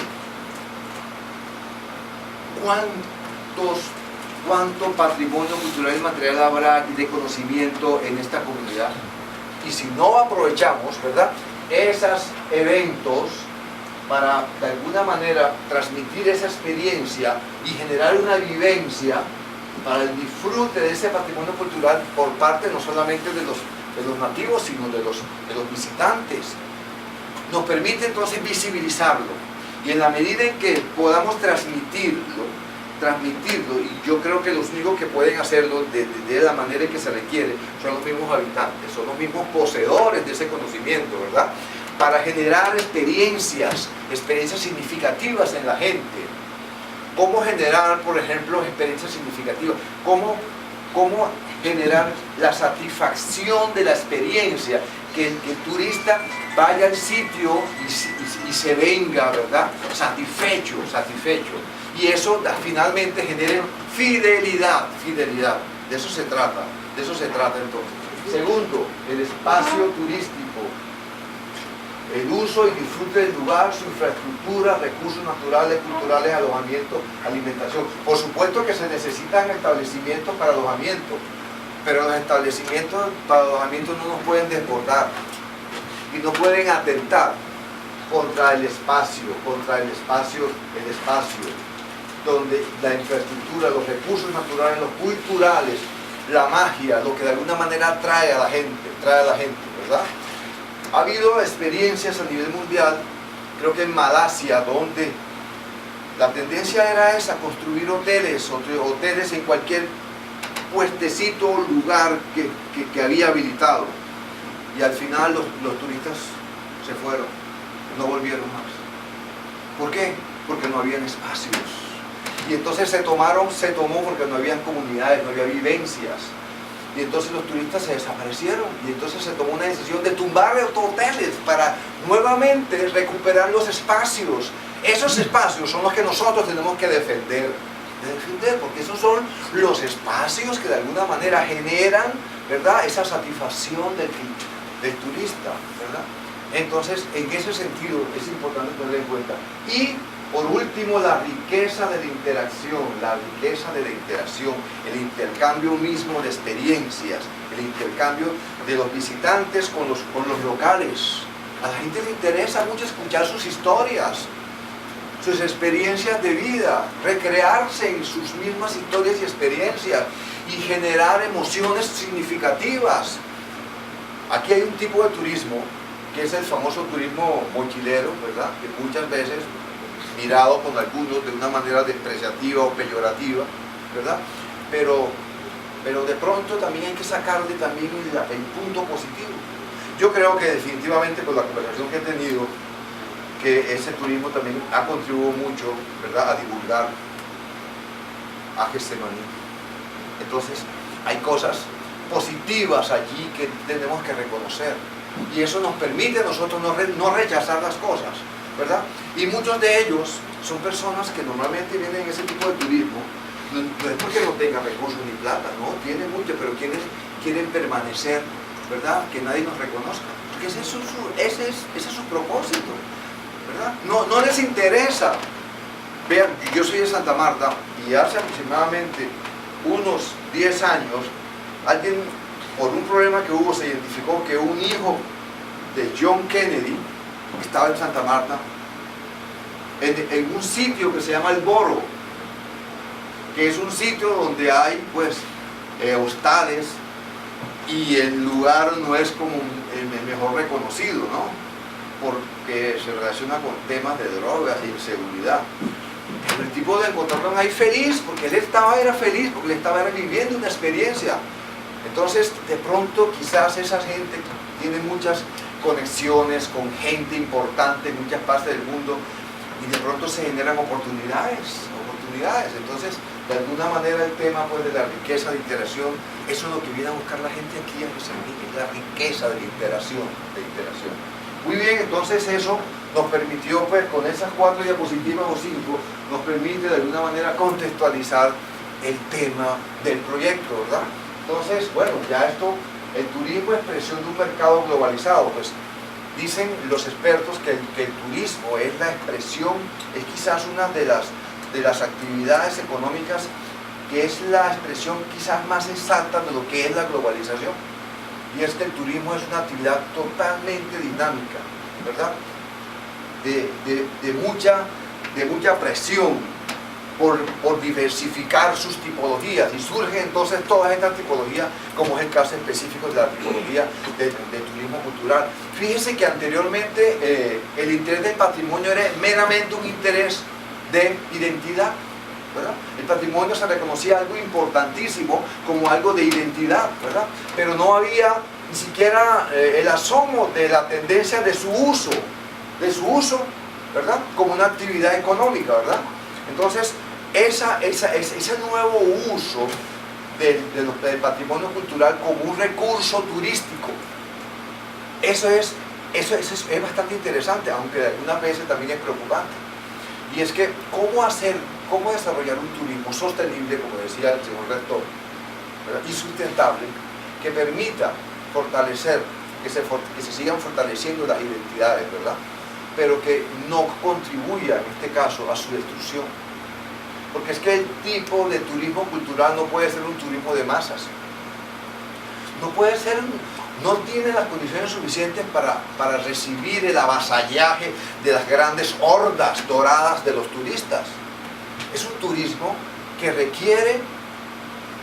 ¿Cuánto patrimonio cultural y material habrá de conocimiento en esta comunidad? Y si no aprovechamos, ¿verdad?, esos eventos para de alguna manera transmitir esa experiencia y generar una vivencia para el disfrute de ese patrimonio cultural por parte no solamente de los nativos, sino de los visitantes, nos permite entonces visibilizarlo. Y en la medida en que podamos transmitirlo, y yo creo que los únicos que pueden hacerlo de la manera en que se requiere son los mismos habitantes, son los mismos poseedores de ese conocimiento, ¿verdad?, para generar experiencias significativas en la gente. ¿Cómo generar, por ejemplo, experiencias significativas? ¿Cómo generar la satisfacción de la experiencia? Que el turista vaya al sitio y se venga, ¿verdad?, satisfecho. Y eso finalmente genere fidelidad. De eso se trata entonces. Segundo, el espacio turístico. El uso y disfrute del lugar, su infraestructura, recursos naturales, culturales, alojamiento, alimentación. Por supuesto que se necesitan establecimientos para alojamiento, pero los establecimientos para alojamiento no nos pueden desbordar y no pueden atentar contra el espacio, donde la infraestructura, los recursos naturales, los culturales, la magia, lo que de alguna manera atrae a la gente, ¿verdad? Ha habido experiencias a nivel mundial, creo que en Malasia, donde la tendencia era esa, construir hoteles en cualquier puestecito o lugar que había habilitado. Y al final los turistas se fueron, no volvieron más. ¿Por qué? Porque no habían espacios. Y entonces se tomó porque no habían comunidades, no había vivencias. Y entonces los turistas se desaparecieron. Y entonces se tomó una decisión de tumbar los hoteles para nuevamente recuperar los espacios. Esos espacios son los que nosotros tenemos que defender, porque esos son los espacios que de alguna manera generan, ¿verdad?, esa satisfacción del turista, ¿verdad? Entonces, en ese sentido es importante tener en cuenta. Y por último, la riqueza de la interacción, el intercambio mismo de experiencias, el intercambio de los visitantes con los locales. A la gente le interesa mucho escuchar sus historias, sus experiencias de vida, recrearse en sus mismas historias y experiencias y generar emociones significativas. Aquí hay un tipo de turismo que es el famoso turismo mochilero, ¿verdad?, que muchas veces mirado con algunos de una manera despreciativa o peyorativa, ¿verdad? Pero de pronto también hay que sacarle también el punto positivo. Yo creo que definitivamente con la conversación que he tenido, que ese turismo también ha contribuido mucho, ¿verdad?, a divulgar a Getsemaní. Entonces hay cosas positivas allí que tenemos que reconocer, y eso nos permite a nosotros no rechazar las cosas, ¿verdad? Y muchos de ellos son personas que normalmente vienen en ese tipo de turismo, no es porque no tengan recursos ni plata, no, tienen mucho, pero quieren permanecer, ¿verdad?, que nadie nos reconozca, porque ese es su propósito, ¿verdad? No les interesa. Vean, yo soy de Santa Marta y hace aproximadamente unos 10 años, alguien, por un problema que hubo, se identificó que un hijo de John Kennedy estaba en Santa Marta, en un sitio que se llama El Boro, que es un sitio donde hay pues hostales, y el lugar no es como el mejor reconocido, ¿no?, porque se relaciona con temas de drogas e inseguridad. Pero el tipo de encontrarlo ahí feliz, porque era feliz, porque él estaba viviendo una experiencia. Entonces, de pronto, quizás esa gente tiene muchas conexiones con gente importante en muchas partes del mundo, y de pronto se generan oportunidades. Entonces, de alguna manera el tema pues de la riqueza de interacción, eso es lo que viene a buscar la gente aquí en Getsemaní, es la riqueza de la interacción. Muy bien, entonces eso nos permitió, pues con esas 4 diapositivas o 5, nos permite de alguna manera contextualizar el tema del proyecto, ¿verdad? Entonces, bueno, ya esto, el turismo es expresión de un mercado globalizado, pues dicen los expertos que el turismo es la expresión, es quizás una de las actividades económicas que es la expresión quizás más exacta de lo que es la globalización. Y es que el turismo es una actividad totalmente dinámica, ¿verdad? De mucha presión por diversificar sus tipologías, y surge entonces todas estas tipologías, como es el caso específico de la tipología del turismo cultural. Fíjense que anteriormente el interés del patrimonio era meramente un interés de identidad, ¿verdad? El patrimonio se reconocía algo importantísimo como algo de identidad, ¿verdad? Pero no había ni siquiera el asomo de la tendencia de su uso, ¿verdad?, como una actividad económica, ¿verdad? Entonces, ese nuevo uso del patrimonio cultural como un recurso turístico, eso es bastante interesante, aunque de algunas veces también es preocupante. Y es que, ¿cómo desarrollar un turismo sostenible, como decía el señor rector, ¿verdad?, y sustentable, que permita fortalecer, que se sigan fortaleciendo las identidades, ¿verdad?, pero que no contribuya, en este caso, a su destrucción? Porque es que el tipo de turismo cultural no puede ser un turismo de masas. No tiene las condiciones suficientes para recibir el avasallaje de las grandes hordas doradas de los turistas. Es un turismo que requiere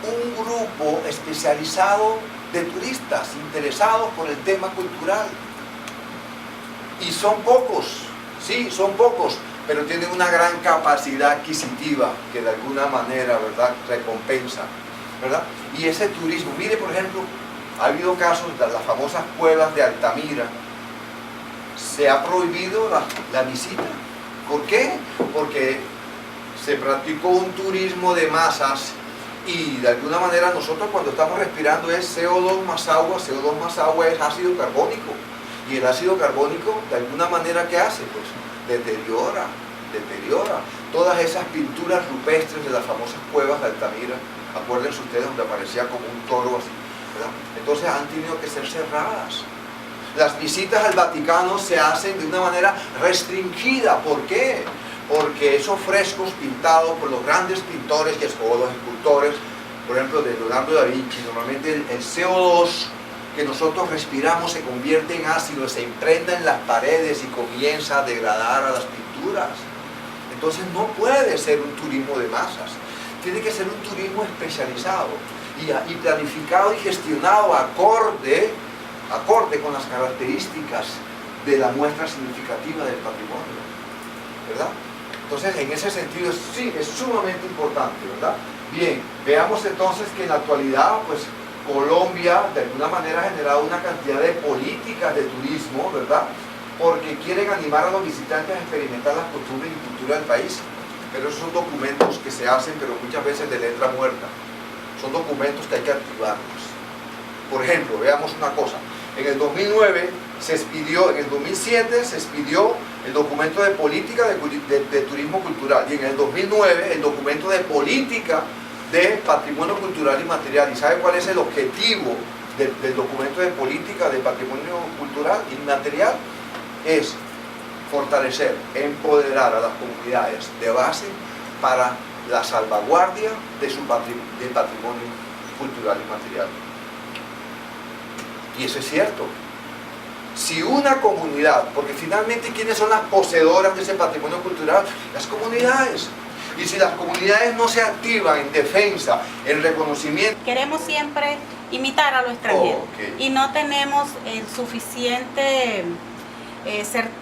un grupo especializado de turistas interesados por el tema cultural. Y son pocos, sí, son pocos, pero tienen una gran capacidad adquisitiva que de alguna manera, ¿verdad?, recompensa, ¿verdad? Y ese turismo, mire, por ejemplo, ha habido casos de las famosas cuevas de Altamira. Se ha prohibido la visita. ¿Por qué? Porque se practicó un turismo de masas y de alguna manera nosotros cuando estamos respirando es CO2 más agua es ácido carbónico. Y el ácido carbónico, de alguna manera, ¿qué hace? Pues deteriora todas esas pinturas rupestres de las famosas cuevas de Altamira. Acuérdense ustedes donde aparecía como un toro así, ¿verdad? Entonces han tenido que ser cerradas. Las visitas al Vaticano se hacen de una manera restringida. ¿Por qué? Porque esos frescos pintados por los grandes pintores y los escultores, por ejemplo de Leonardo da Vinci, normalmente el CO2 que nosotros respiramos se convierte en ácido, se impregna en las paredes y comienza a degradar a las pinturas. Entonces no puede ser un turismo de masas, tiene que ser un turismo especializado y planificado y gestionado acorde con las características de la muestra significativa del patrimonio, ¿verdad? Entonces, en ese sentido, sí, es sumamente importante, ¿verdad? Bien, veamos entonces que en la actualidad, pues, Colombia, de alguna manera, ha generado una cantidad de políticas de turismo, ¿verdad? Porque quieren animar a los visitantes a experimentar las costumbres y cultura del país. Pero esos son documentos que se hacen, pero muchas veces de letra muerta. Son documentos que hay que activarlos. Por ejemplo, veamos una cosa. En el 2009 se expidió, en el 2007 se expidió el documento de política de turismo cultural y en el 2009 el documento de política de patrimonio cultural y material. ¿Y sabe cuál es el objetivo del documento de política de patrimonio cultural y material? Es fortalecer, empoderar a las comunidades de base para la salvaguardia de del patrimonio cultural y material. Y eso es cierto. Si una comunidad, porque finalmente ¿quiénes son las poseedoras de ese patrimonio cultural? Las comunidades. Y si las comunidades no se activan en defensa, en reconocimiento... Queremos siempre imitar a lo extranjero y no tenemos el suficiente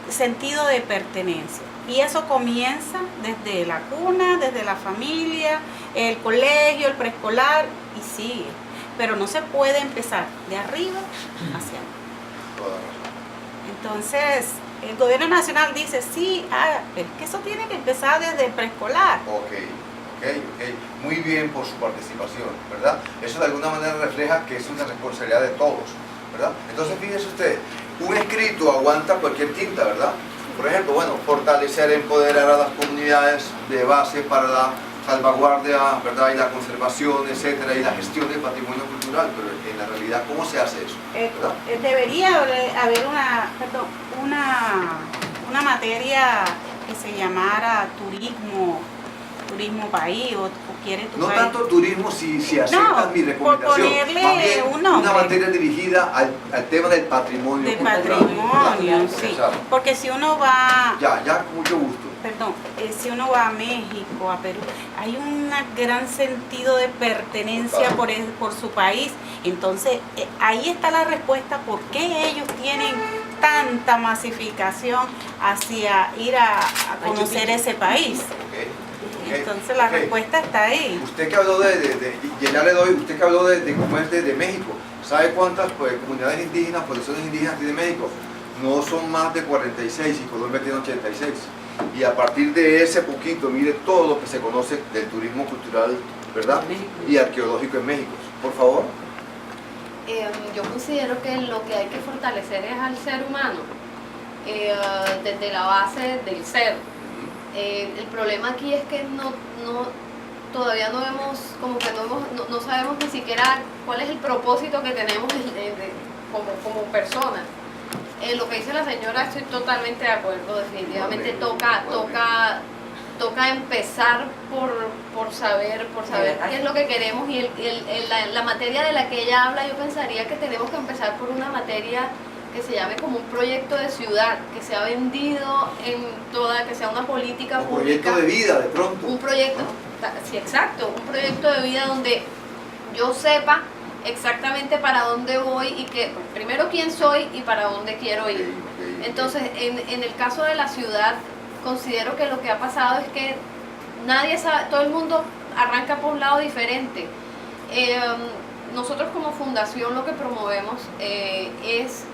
sentido de pertenencia. Y eso comienza desde la cuna, desde la familia, el colegio, el preescolar y sigue. Pero no se puede empezar de arriba hacia abajo. Entonces, el gobierno nacional dice, sí, pero es que eso tiene que empezar desde el preescolar. Ok. Muy bien por su participación, ¿verdad? Eso de alguna manera refleja que es una responsabilidad de todos, ¿verdad? Entonces, fíjense ustedes, un escrito aguanta cualquier tinta, ¿verdad? Por ejemplo, bueno, fortalecer, empoderar a las comunidades de base para la salvaguardia, ¿verdad?, y la conservación, etcétera, y la gestión del patrimonio cultural, pero en la realidad, ¿cómo se hace eso? Debería haber una materia que se llamara turismo país o quiere tu no país. Tanto turismo si aceptas mi recomendación, por ponerle más bien un nombre. una materia dirigida al tema del patrimonio cultural. Patrimonio, sí. Exacto. Porque si uno va... Ya, con mucho gusto. Perdón, si uno va a México, a Perú, hay un gran sentido de pertenencia por su país. Entonces, ahí está la respuesta por qué ellos tienen tanta masificación hacia ir a conocer ese país. Entonces la respuesta está ahí. Usted que habló ya le doy, usted que habló de cómo es de México, ¿sabe cuántas comunidades indígenas, poblaciones indígenas tiene México? No son más de 46 y Colombia tiene 86. Y a partir de ese poquito, mire todo lo que se conoce del turismo cultural, ¿verdad? Y arqueológico en México. Por favor. Yo considero que lo que hay que fortalecer es al ser humano, desde la base del ser. El problema aquí es que todavía no vemos, como que no sabemos ni siquiera cuál es el propósito que tenemos como personas. Lo que dice la señora, estoy totalmente de acuerdo, definitivamente toca empezar por saber qué es lo que queremos y la materia de la que ella habla, yo pensaría que tenemos que empezar por una materia que se llame como un proyecto de ciudad, que sea vendido que sea una política pública. Un proyecto de vida, de pronto. Un proyecto, sí, exacto, un proyecto de vida donde yo sepa exactamente para dónde voy y que primero quién soy y para dónde quiero ir. Entonces, en el caso de la ciudad, considero que lo que ha pasado es que nadie sabe, todo el mundo arranca por un lado diferente. Nosotros como fundación lo que promovemos es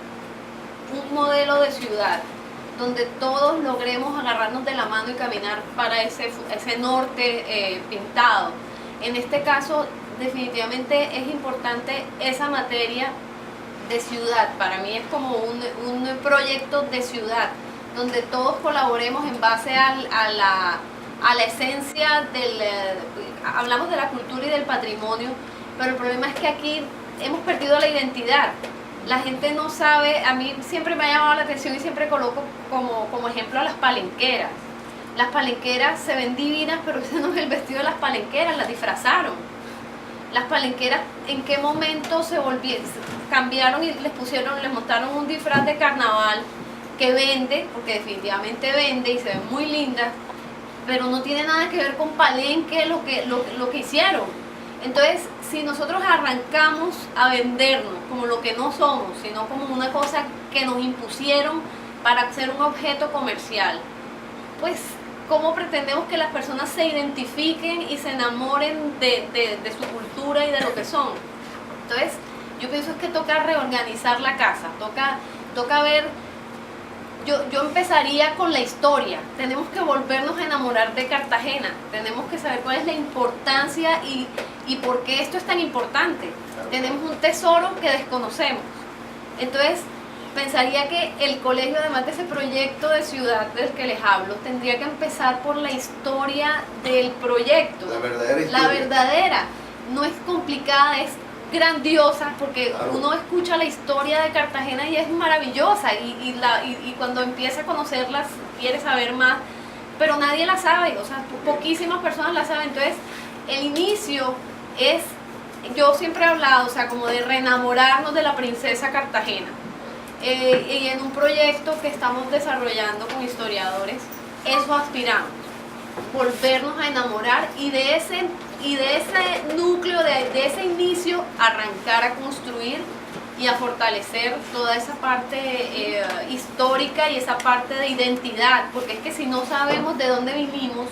un modelo de ciudad donde todos logremos agarrarnos de la mano y caminar para ese norte pintado. En este caso, definitivamente es importante esa materia de ciudad. Para mí es como un proyecto de ciudad, donde todos colaboremos en base a la esencia hablamos de la cultura y del patrimonio, pero el problema es que aquí hemos perdido la identidad. La gente no sabe, a mí siempre me ha llamado la atención y siempre coloco como ejemplo a las palenqueras. Las palenqueras se ven divinas, pero ese no es el vestido de las palenqueras, las disfrazaron. Las palenqueras, ¿en qué momento cambiaron y les montaron un disfraz de carnaval que vende, porque definitivamente vende y se ven muy lindas, pero no tiene nada que ver con Palenque lo que hicieron? Entonces, si nosotros arrancamos a vendernos como lo que no somos, sino como una cosa que nos impusieron para ser un objeto comercial, pues ¿cómo pretendemos que las personas se identifiquen y se enamoren de su cultura y de lo que son? Entonces, yo pienso que toca reorganizar la casa, toca ver. Yo empezaría con la historia. Tenemos que volvernos a enamorar de Cartagena. Tenemos que saber cuál es la importancia y por qué esto es tan importante. Tenemos un tesoro que desconocemos. Entonces, pensaría que el colegio, además de ese proyecto de ciudad del que les hablo, tendría que empezar por la historia del proyecto. La verdadera historia. La verdadera. No es complicada, es grandiosa, porque claro, uno escucha la historia de Cartagena y es maravillosa y cuando empieza a conocerlas quiere saber más, pero nadie la sabe, o sea, poquísimas personas la saben. Entonces el inicio es, yo siempre he hablado, o sea, como de reenamorarnos de la princesa Cartagena, y en un proyecto que estamos desarrollando con historiadores, eso aspiramos, volvernos a enamorar y de ese núcleo, de ese inicio, arrancar a construir y a fortalecer toda esa parte histórica y esa parte de identidad, porque es que si no sabemos de dónde vinimos,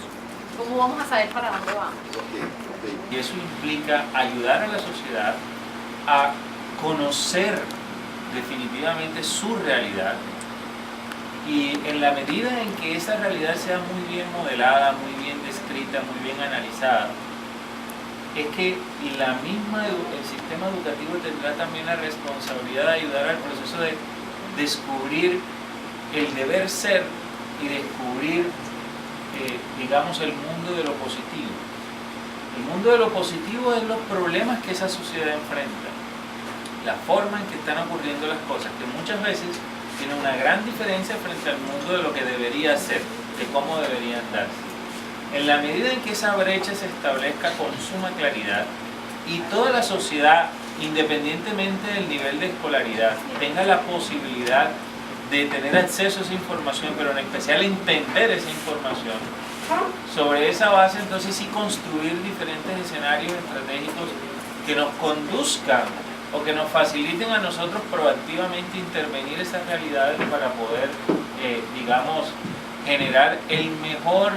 ¿cómo vamos a saber para dónde vamos? Y eso implica ayudar a la sociedad a conocer definitivamente su realidad, y en la medida en que esa realidad sea muy bien modelada, muy bien descrita, muy bien analizada, es que el sistema educativo tendrá también la responsabilidad de ayudar al proceso de descubrir el deber ser y descubrir, digamos, el mundo de lo positivo. El mundo de lo positivo es los problemas que esa sociedad enfrenta, la forma en que están ocurriendo las cosas, que muchas veces tiene una gran diferencia frente al mundo de lo que debería ser, de cómo deberían darse. En la medida en que esa brecha se establezca con suma claridad y toda la sociedad, independientemente del nivel de escolaridad, tenga la posibilidad de tener acceso a esa información, pero en especial entender esa información, sobre esa base entonces sí construir diferentes escenarios estratégicos que nos conduzcan o que nos faciliten a nosotros proactivamente intervenir esas realidades para poder, digamos, generar el mejor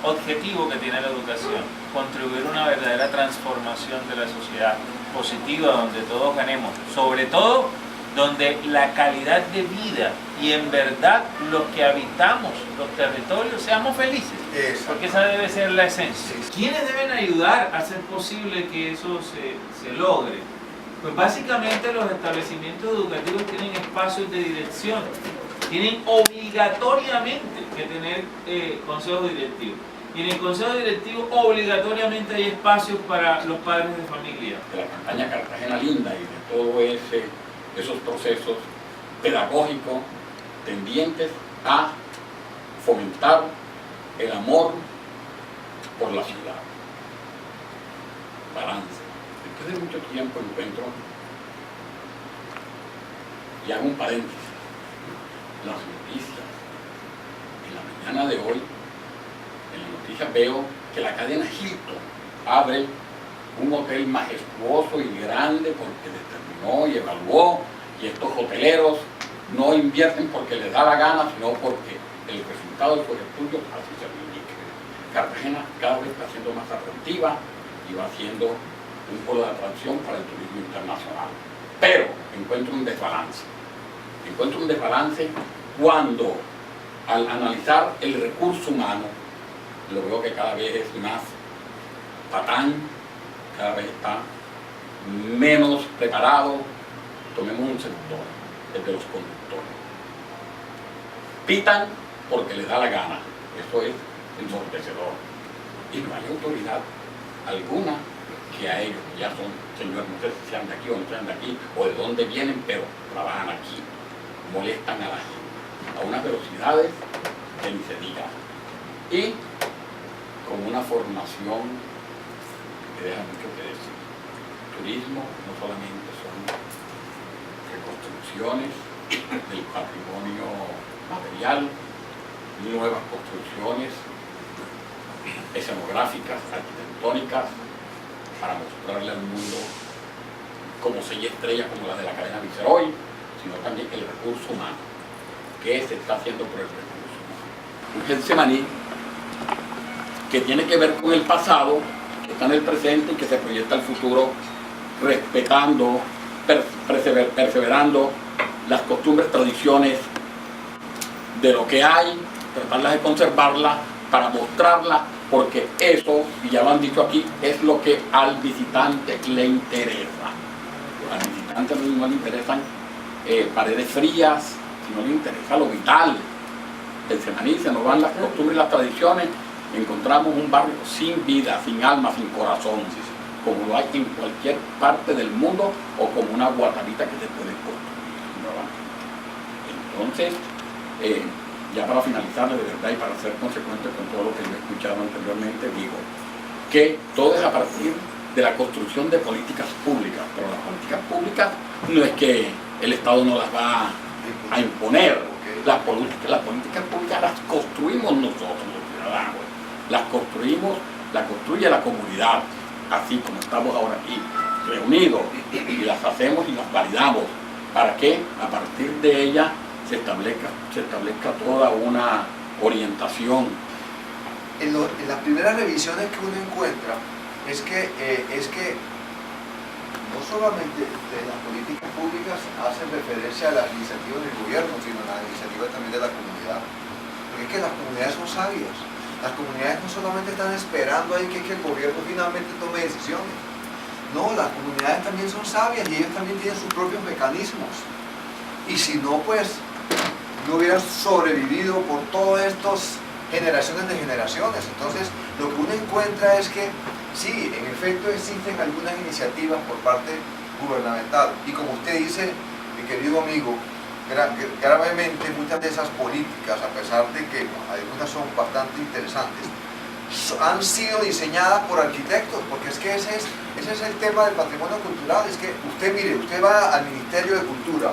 objetivo que tiene la educación, contribuir a una verdadera transformación de la sociedad positiva, donde todos ganemos, sobre todo donde la calidad de vida y en verdad los que habitamos los territorios seamos felices, porque esa debe ser la esencia. ¿Quiénes deben ayudar a hacer posible que eso se logre? Pues básicamente los establecimientos educativos tienen espacios de dirección, tienen obligatoriamente que tener consejos directivos. Y en el consejo directivo obligatoriamente hay espacios para los padres de familia. De la campaña Cartagena Linda y de todos esos procesos pedagógicos tendientes a fomentar el amor por la ciudad. Balance. Después de mucho tiempo encuentro, y hago un paréntesis, las noticias. En la mañana de hoy, en las noticias veo que la cadena Hilton abre un hotel majestuoso y grande porque determinó y evaluó, y estos hoteleros no invierten porque les da la gana, sino porque el resultado de sus estudios así se indica. Cartagena cada vez está siendo más atractiva y va siendo un polo de atracción para el turismo internacional. Pero encuentro un desbalance. Encuentro un desbalance cuando, al analizar el recurso humano, lo veo que cada vez es más patán, cada vez está menos preparado. Tomemos un sector, el de los conductores. Pitan porque les da la gana, eso es ensordecedor. Y no hay autoridad alguna que a ellos, que ya son señores, no sé si sean de aquí o no sean de aquí, o de dónde vienen, pero trabajan aquí, molestan a la gente, a unas velocidades que ni se diga. Y con una formación que deja mucho que decir. Turismo no solamente son reconstrucciones del patrimonio material, nuevas construcciones escenográficas, arquitectónicas, para mostrarle al mundo como 6 estrellas como las de la cadena Viceroy, sino también el recurso humano. ¿Qué se está haciendo por el recurso humano? Un Getsemaní que tiene que ver con el pasado, que está en el presente y que se proyecta al futuro, respetando, perseverando las costumbres, tradiciones de lo que hay, tratarlas de conservarlas para mostrarlas, porque eso, y ya lo han dicho aquí, es lo que al visitante le interesa. Al visitante no le interesan paredes frías, sino le interesa lo vital. El Getsemaní, se nos van las costumbres y las tradiciones, encontramos un barrio sin vida, sin alma, sin corazón, como lo hay en cualquier parte del mundo, o como una guatabita que se puede construir nuevamente. Entonces, ya para finalizar, de verdad, y para ser consecuente con todo lo que yo he escuchado anteriormente, digo que todo es a partir de la construcción de políticas públicas, pero las políticas públicas no es que el Estado no las va a imponer. Las políticas públicas las construimos nosotros, los ciudadanos. Las construye la comunidad, así como estamos ahora aquí, reunidos, y las hacemos y las validamos, para que a partir de ella se establezca toda una orientación. En las primeras revisiones que uno encuentra es que no solamente las políticas públicas hacen referencia a las iniciativas del gobierno, sino a las iniciativas también de la comunidad. Porque es que las comunidades son sabias. Las comunidades no solamente están esperando ahí que el gobierno finalmente tome decisiones. No, las comunidades también son sabias y ellos también tienen sus propios mecanismos. Y si no, pues no hubieran sobrevivido por todas estas generaciones de generaciones. Entonces, lo que uno encuentra es que sí, en efecto existen algunas iniciativas por parte gubernamental. Y como usted dice, mi querido amigo, gravemente muchas de esas políticas, a pesar de que algunas son bastante interesantes, han sido diseñadas por arquitectos, porque es que ese es el tema del patrimonio cultural. Es que usted, mire, usted va al Ministerio de Cultura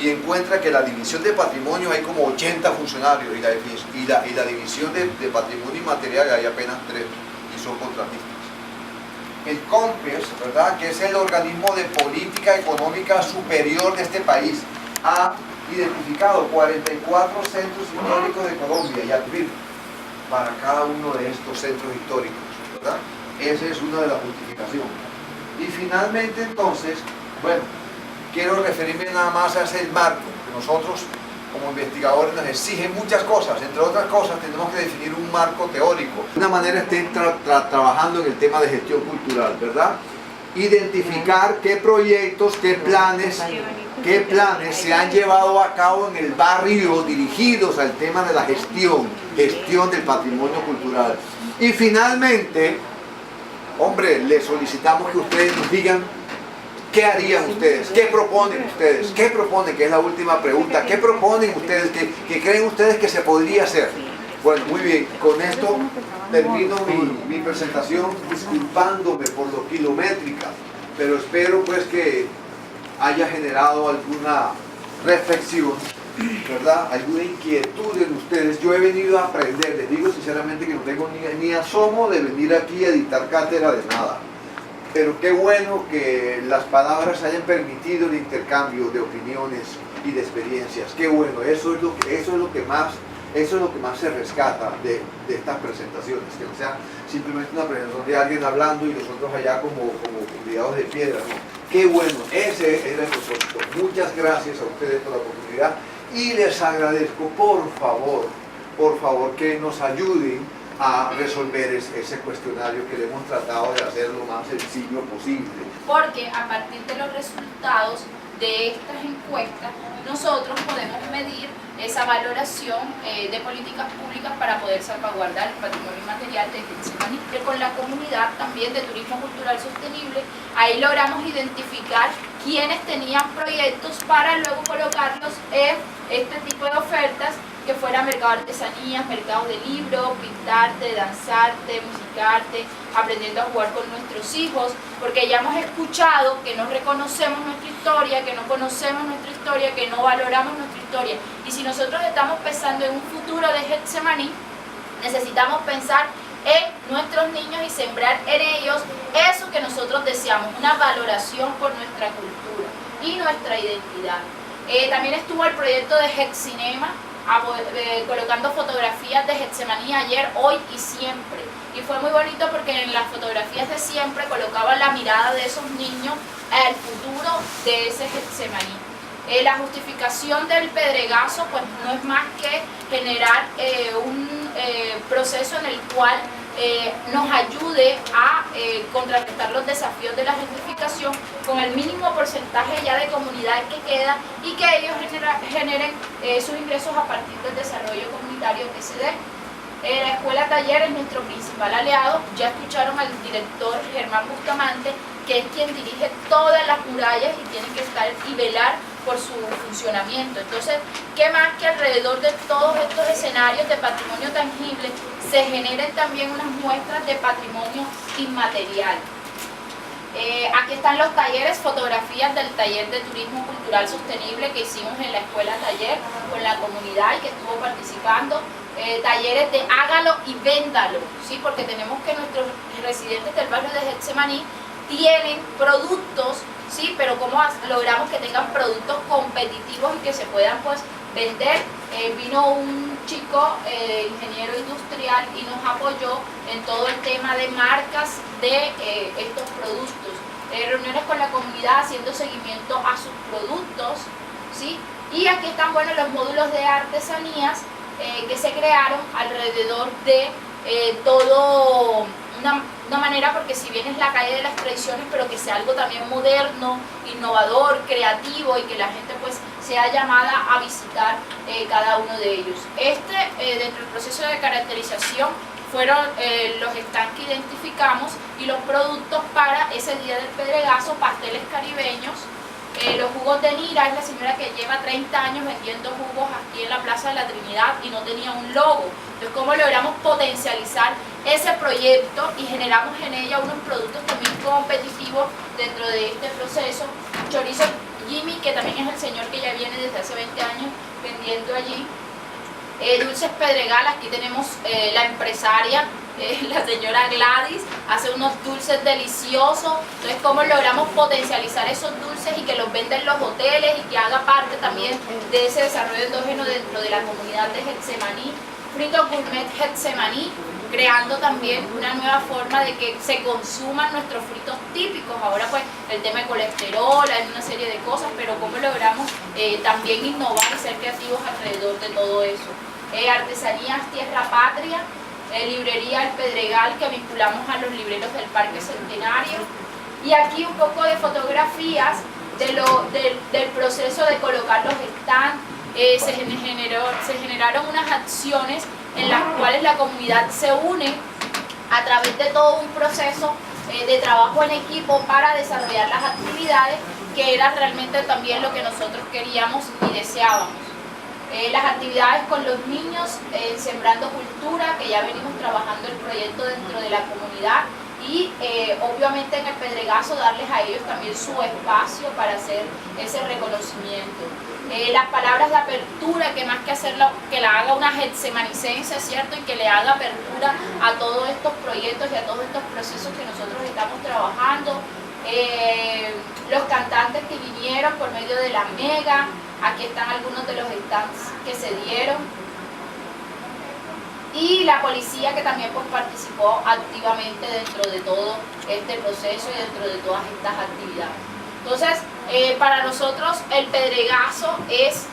y encuentra que la división de patrimonio hay como 80 funcionarios y la división de patrimonio inmaterial hay apenas 3 y son contratistas. El COMPES, ¿verdad?, que es el organismo de política económica superior de este país, ha identificado 44 centros históricos de Colombia y advirtió para cada uno de estos centros históricos, ¿verdad? Esa es una de las justificaciones. Y finalmente, entonces, bueno, quiero referirme nada más a ese marco, que nosotros como investigadores nos exigen muchas cosas. Entre otras cosas, tenemos que definir un marco teórico. De una manera estén trabajando en el tema de gestión cultural, ¿verdad? Identificar qué proyectos, qué planes se han llevado a cabo en el barrio dirigidos al tema de la gestión del patrimonio cultural. Y finalmente, hombre, les solicitamos que ustedes nos digan qué harían ustedes, qué proponen ustedes, qué proponen, que es la última pregunta, qué proponen ustedes, qué creen ustedes que se podría hacer. Bueno, muy bien, con esto termino mi presentación, disculpándome por lo kilométrica, pero espero pues que haya generado alguna reflexión, ¿verdad? Alguna inquietud en ustedes. Yo he venido a aprender, les digo sinceramente que no tengo ni asomo de venir aquí a dictar cátedra de nada. pero qué bueno que las palabras hayan permitido el intercambio de opiniones y de experiencias. Qué bueno, eso es lo que más se rescata de estas presentaciones, que no sea simplemente una presentación de alguien hablando y nosotros allá como criados de piedra, ¿no? Qué bueno, ese era el propósito. Muchas gracias a ustedes por la oportunidad y les agradezco, por favor, que nos ayuden a resolver ese cuestionario que le hemos tratado de hacer lo más sencillo posible. Porque a partir de los resultados de estas encuestas, nosotros podemos medir esa valoración de políticas públicas para poder salvaguardar el patrimonio inmaterial de Getsemaní. Con la comunidad también de turismo cultural sostenible, ahí logramos identificar quiénes tenían proyectos para luego colocarlos en este tipo de ofertas, que fuera mercado de artesanías, mercado de libros, pintarte, danzarte, musicarte, aprendiendo a jugar con nuestros hijos, porque ya hemos escuchado que no reconocemos nuestra historia, que no conocemos nuestra historia, que no valoramos nuestra historia. Y si nosotros estamos pensando en un futuro de Getsemaní, necesitamos pensar en nuestros niños y sembrar en ellos eso que nosotros deseamos, una valoración por nuestra cultura y nuestra identidad. También estuvo el proyecto de Getcinema, colocando fotografías de Getsemaní ayer, hoy y siempre. Y fue muy bonito porque en las fotografías de siempre colocaban la mirada de esos niños al futuro de ese Getsemaní. La justificación del Pedregazo pues no es más que generar un proceso en el cual nos ayude a contrarrestar los desafíos de la gentrificación con el mínimo porcentaje ya de comunidad que queda y que ellos generen sus ingresos a partir del desarrollo comunitario que se dé. La Escuela Taller es nuestro principal aliado. Ya escucharon al director Germán Bustamante, que es quien dirige todas las murallas y tiene que estar y velar por su funcionamiento. Entonces, ¿qué más que alrededor de todos estos escenarios de patrimonio tangible se generen también unas muestras de patrimonio inmaterial? Aquí están los talleres, fotografías del taller de turismo cultural sostenible que hicimos en la Escuela Taller con la comunidad y que estuvo participando. Talleres de hágalo y véndalo, ¿sí? Porque tenemos que nuestros residentes del barrio de Getsemaní tienen productos, ¿sí? Pero cómo logramos que tengan productos competitivos y que se puedan pues vender. Vino un chico ingeniero industrial y nos apoyó en todo el tema de marcas de estos productos. Reuniones con la comunidad haciendo seguimiento a sus productos, ¿sí? Y aquí están, bueno, los módulos de artesanías que se crearon alrededor de todo una manera, porque si bien es la calle de las tradiciones, pero que sea algo también moderno, innovador, creativo y que la gente pues sea llamada a visitar cada uno de ellos. Dentro del proceso de caracterización fueron los stands que identificamos y los productos para ese día del Pedregazo: pasteles caribeños. Los jugos de Nira es la señora que lleva 30 años vendiendo jugos aquí en la Plaza de la Trinidad y no tenía un logo. Entonces, ¿cómo logramos potencializar ese proyecto y generamos en ella unos productos también competitivos dentro de este proceso? Chorizo Jimmy, que también es el señor que ya viene desde hace 20 años vendiendo allí. Dulces Pedregal, aquí tenemos la empresaria, la señora Gladys, hace unos dulces deliciosos. Entonces, ¿cómo logramos potencializar esos dulces y que los venden los hoteles y que haga parte también de ese desarrollo endógeno dentro de la comunidad de Getsemaní? Frito Gourmet Getsemaní, creando también una nueva forma de que se consuman nuestros fritos típicos. Ahora pues el tema de colesterol, hay una serie de cosas, pero cómo logramos también innovar y ser creativos alrededor de todo eso. Artesanías Tierra Patria, librería El Pedregal, que vinculamos a los libreros del Parque Centenario. Y aquí un poco de fotografías del proceso de colocar los stands. Se generaron unas acciones en las cuales la comunidad se une a través de todo un proceso de trabajo en equipo para desarrollar las actividades, que era realmente también lo que nosotros queríamos y deseábamos. Las actividades con los niños, Sembrando Cultura, que ya venimos trabajando el proyecto dentro de la comunidad, y obviamente en el Pedregazo darles a ellos también su espacio para hacer ese reconocimiento. Las palabras de apertura, que más que hacerlo, que la haga una getsemanicense, ¿cierto? Y que le haga apertura a todos estos proyectos y a todos estos procesos que nosotros estamos trabajando. Los cantantes que vinieron por medio de la Mega, aquí están algunos de los stands que se dieron. Y la policía, que también pues participó activamente dentro de todo este proceso y dentro de todas estas actividades. Entonces, para nosotros el Pedregazo es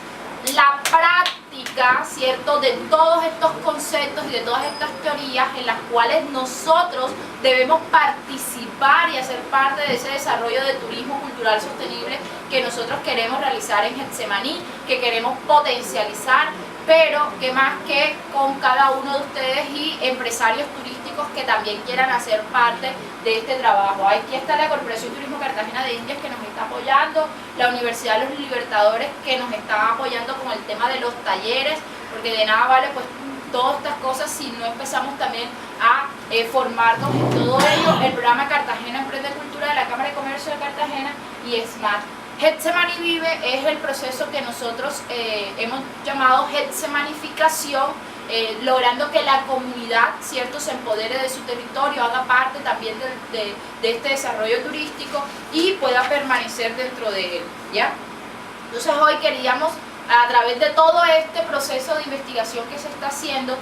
la práctica, ¿cierto?, de todos estos conceptos y de todas estas teorías en las cuales nosotros debemos participar y hacer parte de ese desarrollo de turismo cultural sostenible que nosotros queremos realizar en Getsemaní, que queremos potencializar, pero que más que con cada uno de ustedes y empresarios turísticos que también quieran hacer parte de este trabajo. Aquí está la Corporación Turismo Cartagena de Indias, que nos está apoyando, la Universidad de los Libertadores, que nos está apoyando con el tema de los talleres, porque de nada vale pues todas estas cosas si no empezamos también a formarnos en todo ello. El programa Cartagena Emprende Cultura de la Cámara de Comercio de Cartagena y SMART. Getsemaní Vive es el proceso que nosotros hemos llamado getsemanificación, logrando que la comunidad, ¿cierto?, se empodere de su territorio, haga parte también de este desarrollo turístico y pueda permanecer dentro de él, ¿ya? Entonces hoy queríamos, a través de todo este proceso de investigación que se está haciendo,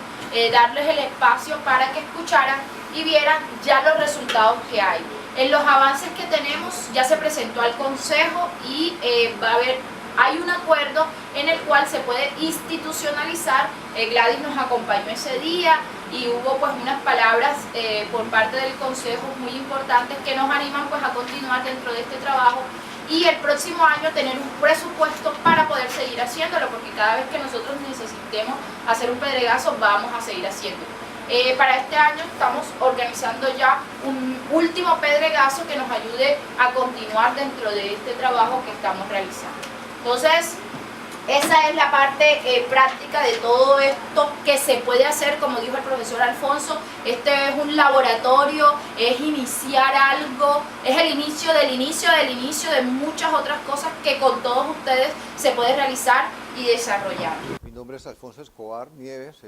darles el espacio para que escucharan y vieran ya los resultados que hay. En los avances que tenemos ya se presentó al Consejo y hay un acuerdo en el cual se puede institucionalizar. Gladys nos acompañó ese día y hubo pues unas palabras por parte del Consejo muy importantes que nos animan pues a continuar dentro de este trabajo y el próximo año tener un presupuesto para poder seguir haciéndolo, porque cada vez que nosotros necesitemos hacer un Pedregazo vamos a seguir haciéndolo. Para este año estamos organizando ya un último Pedregazo que nos ayude a continuar dentro de este trabajo que estamos realizando. Entonces, esa es la parte práctica de todo esto que se puede hacer, como dijo el profesor Alfonso. Este es un laboratorio, es iniciar algo, es el inicio del inicio del inicio de muchas otras cosas que con todos ustedes se puede realizar y desarrollar. Mi nombre es Alfonso Escobar Nieves,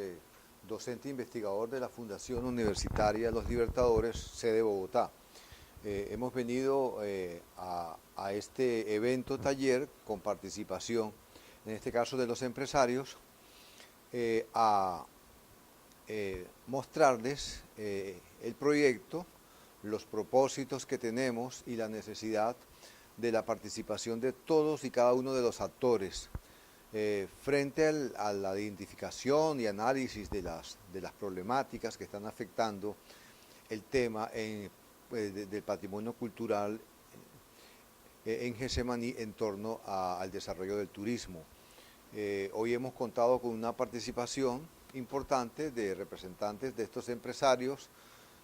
docente investigador de la Fundación Universitaria Los Libertadores, sede Bogotá. Hemos venido a este evento taller con participación, en este caso de los empresarios, a mostrarles el proyecto, los propósitos que tenemos y la necesidad de la participación de todos y cada uno de los actores frente a la identificación y análisis de las problemáticas que están afectando el tema del patrimonio cultural en Getsemaní en torno al desarrollo del turismo. Hoy hemos contado con una participación importante de representantes de estos empresarios,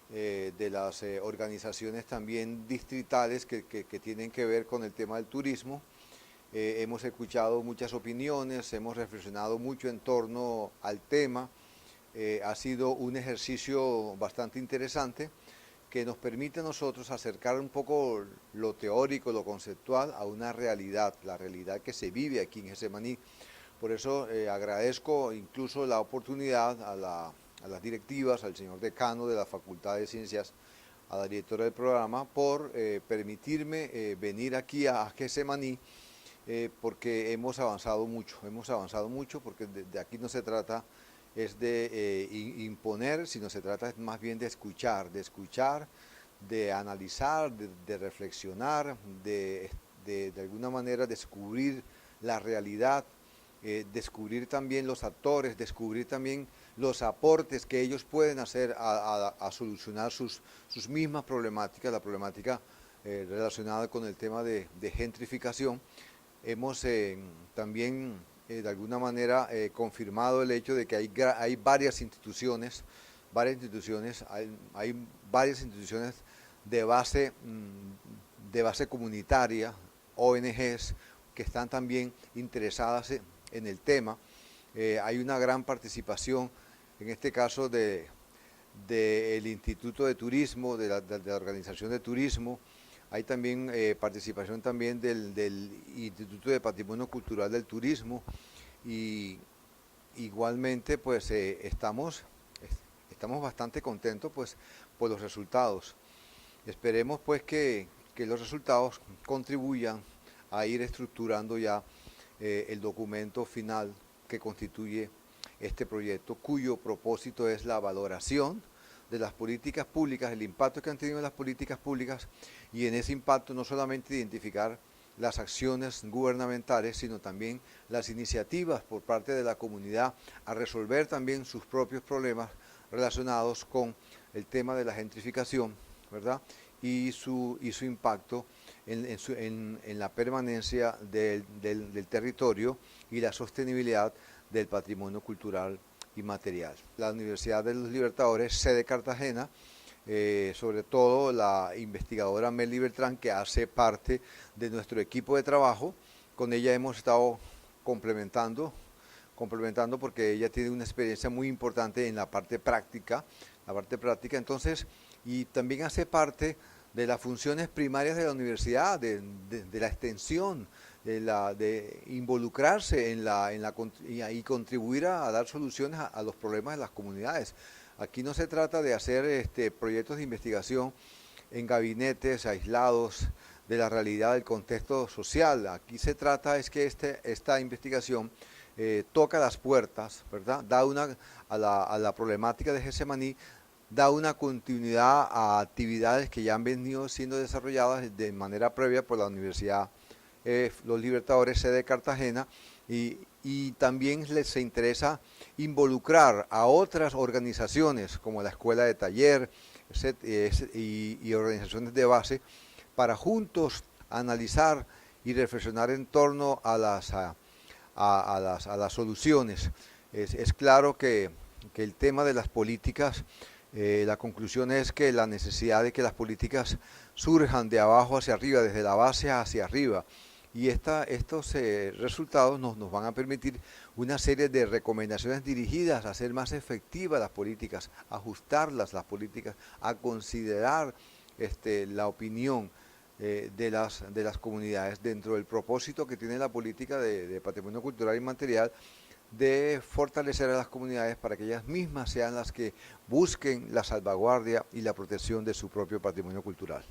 de las organizaciones también distritales que tienen que ver con el tema del turismo. Hemos escuchado muchas opiniones, hemos reflexionado mucho en torno al tema. Ha sido un ejercicio bastante interesante que nos permite a nosotros acercar un poco lo teórico, lo conceptual a una realidad, la realidad que se vive aquí en Getsemaní. Por eso agradezco incluso la oportunidad a las directivas, al señor decano de la Facultad de Ciencias, a la directora del programa, por permitirme venir aquí a Getsemaní, porque hemos avanzado mucho, porque de aquí no se trata es de imponer, sino se trata más bien de escuchar, de analizar, de reflexionar, de alguna manera descubrir la realidad, descubrir también los actores, descubrir también los aportes que ellos pueden hacer a solucionar sus mismas problemáticas, la problemática relacionada con el tema de gentrificación. Hemos también de alguna manera confirmado el hecho de que hay varias instituciones de base comunitaria, ONGs, que están también interesadas en el tema. Hay una gran participación, en este caso de del Instituto de Turismo, de la Organización de Turismo. Hay también participación también del Instituto de Patrimonio Cultural del Turismo, y igualmente pues estamos bastante contentos pues por los resultados. Esperemos pues que los resultados contribuyan a ir estructurando ya el documento final que constituye este proyecto, cuyo propósito es la valoración de las políticas públicas, el impacto que han tenido las políticas públicas, y en ese impacto no solamente identificar las acciones gubernamentales, sino también las iniciativas por parte de la comunidad a resolver también sus propios problemas relacionados con el tema de la gentrificación, ¿verdad? Y su impacto en la permanencia del territorio y la sostenibilidad del patrimonio cultural y material. La Universidad de los Libertadores, sede Cartagena, sobre todo la investigadora Meli Beltrán, que hace parte de nuestro equipo de trabajo. Con ella hemos estado complementando porque ella tiene una experiencia muy importante en la parte práctica, entonces, y también hace parte de las funciones primarias de la universidad, de la extensión, de involucrarse y contribuir a dar soluciones a los problemas de las comunidades. Aquí no se trata de hacer proyectos de investigación en gabinetes aislados de la realidad del contexto social. Aquí se trata es que esta investigación toca las puertas, ¿verdad? A la problemática de Getsemaní, da una continuidad a actividades que ya han venido siendo desarrolladas de manera previa por la Universidad Los Libertadores, sede de Cartagena, y también les interesa involucrar a otras organizaciones como la Escuela de Taller y organizaciones de base para juntos analizar y reflexionar en torno a las soluciones. Es claro que el tema de las políticas, la conclusión es que la necesidad de que las políticas surjan de abajo hacia arriba, desde la base hacia arriba, y estos resultados nos van a permitir una serie de recomendaciones dirigidas a hacer más efectivas las políticas, ajustarlas las políticas, a considerar la opinión de las comunidades dentro del propósito que tiene la política de patrimonio cultural y material, de fortalecer a las comunidades para que ellas mismas sean las que busquen la salvaguardia y la protección de su propio patrimonio cultural.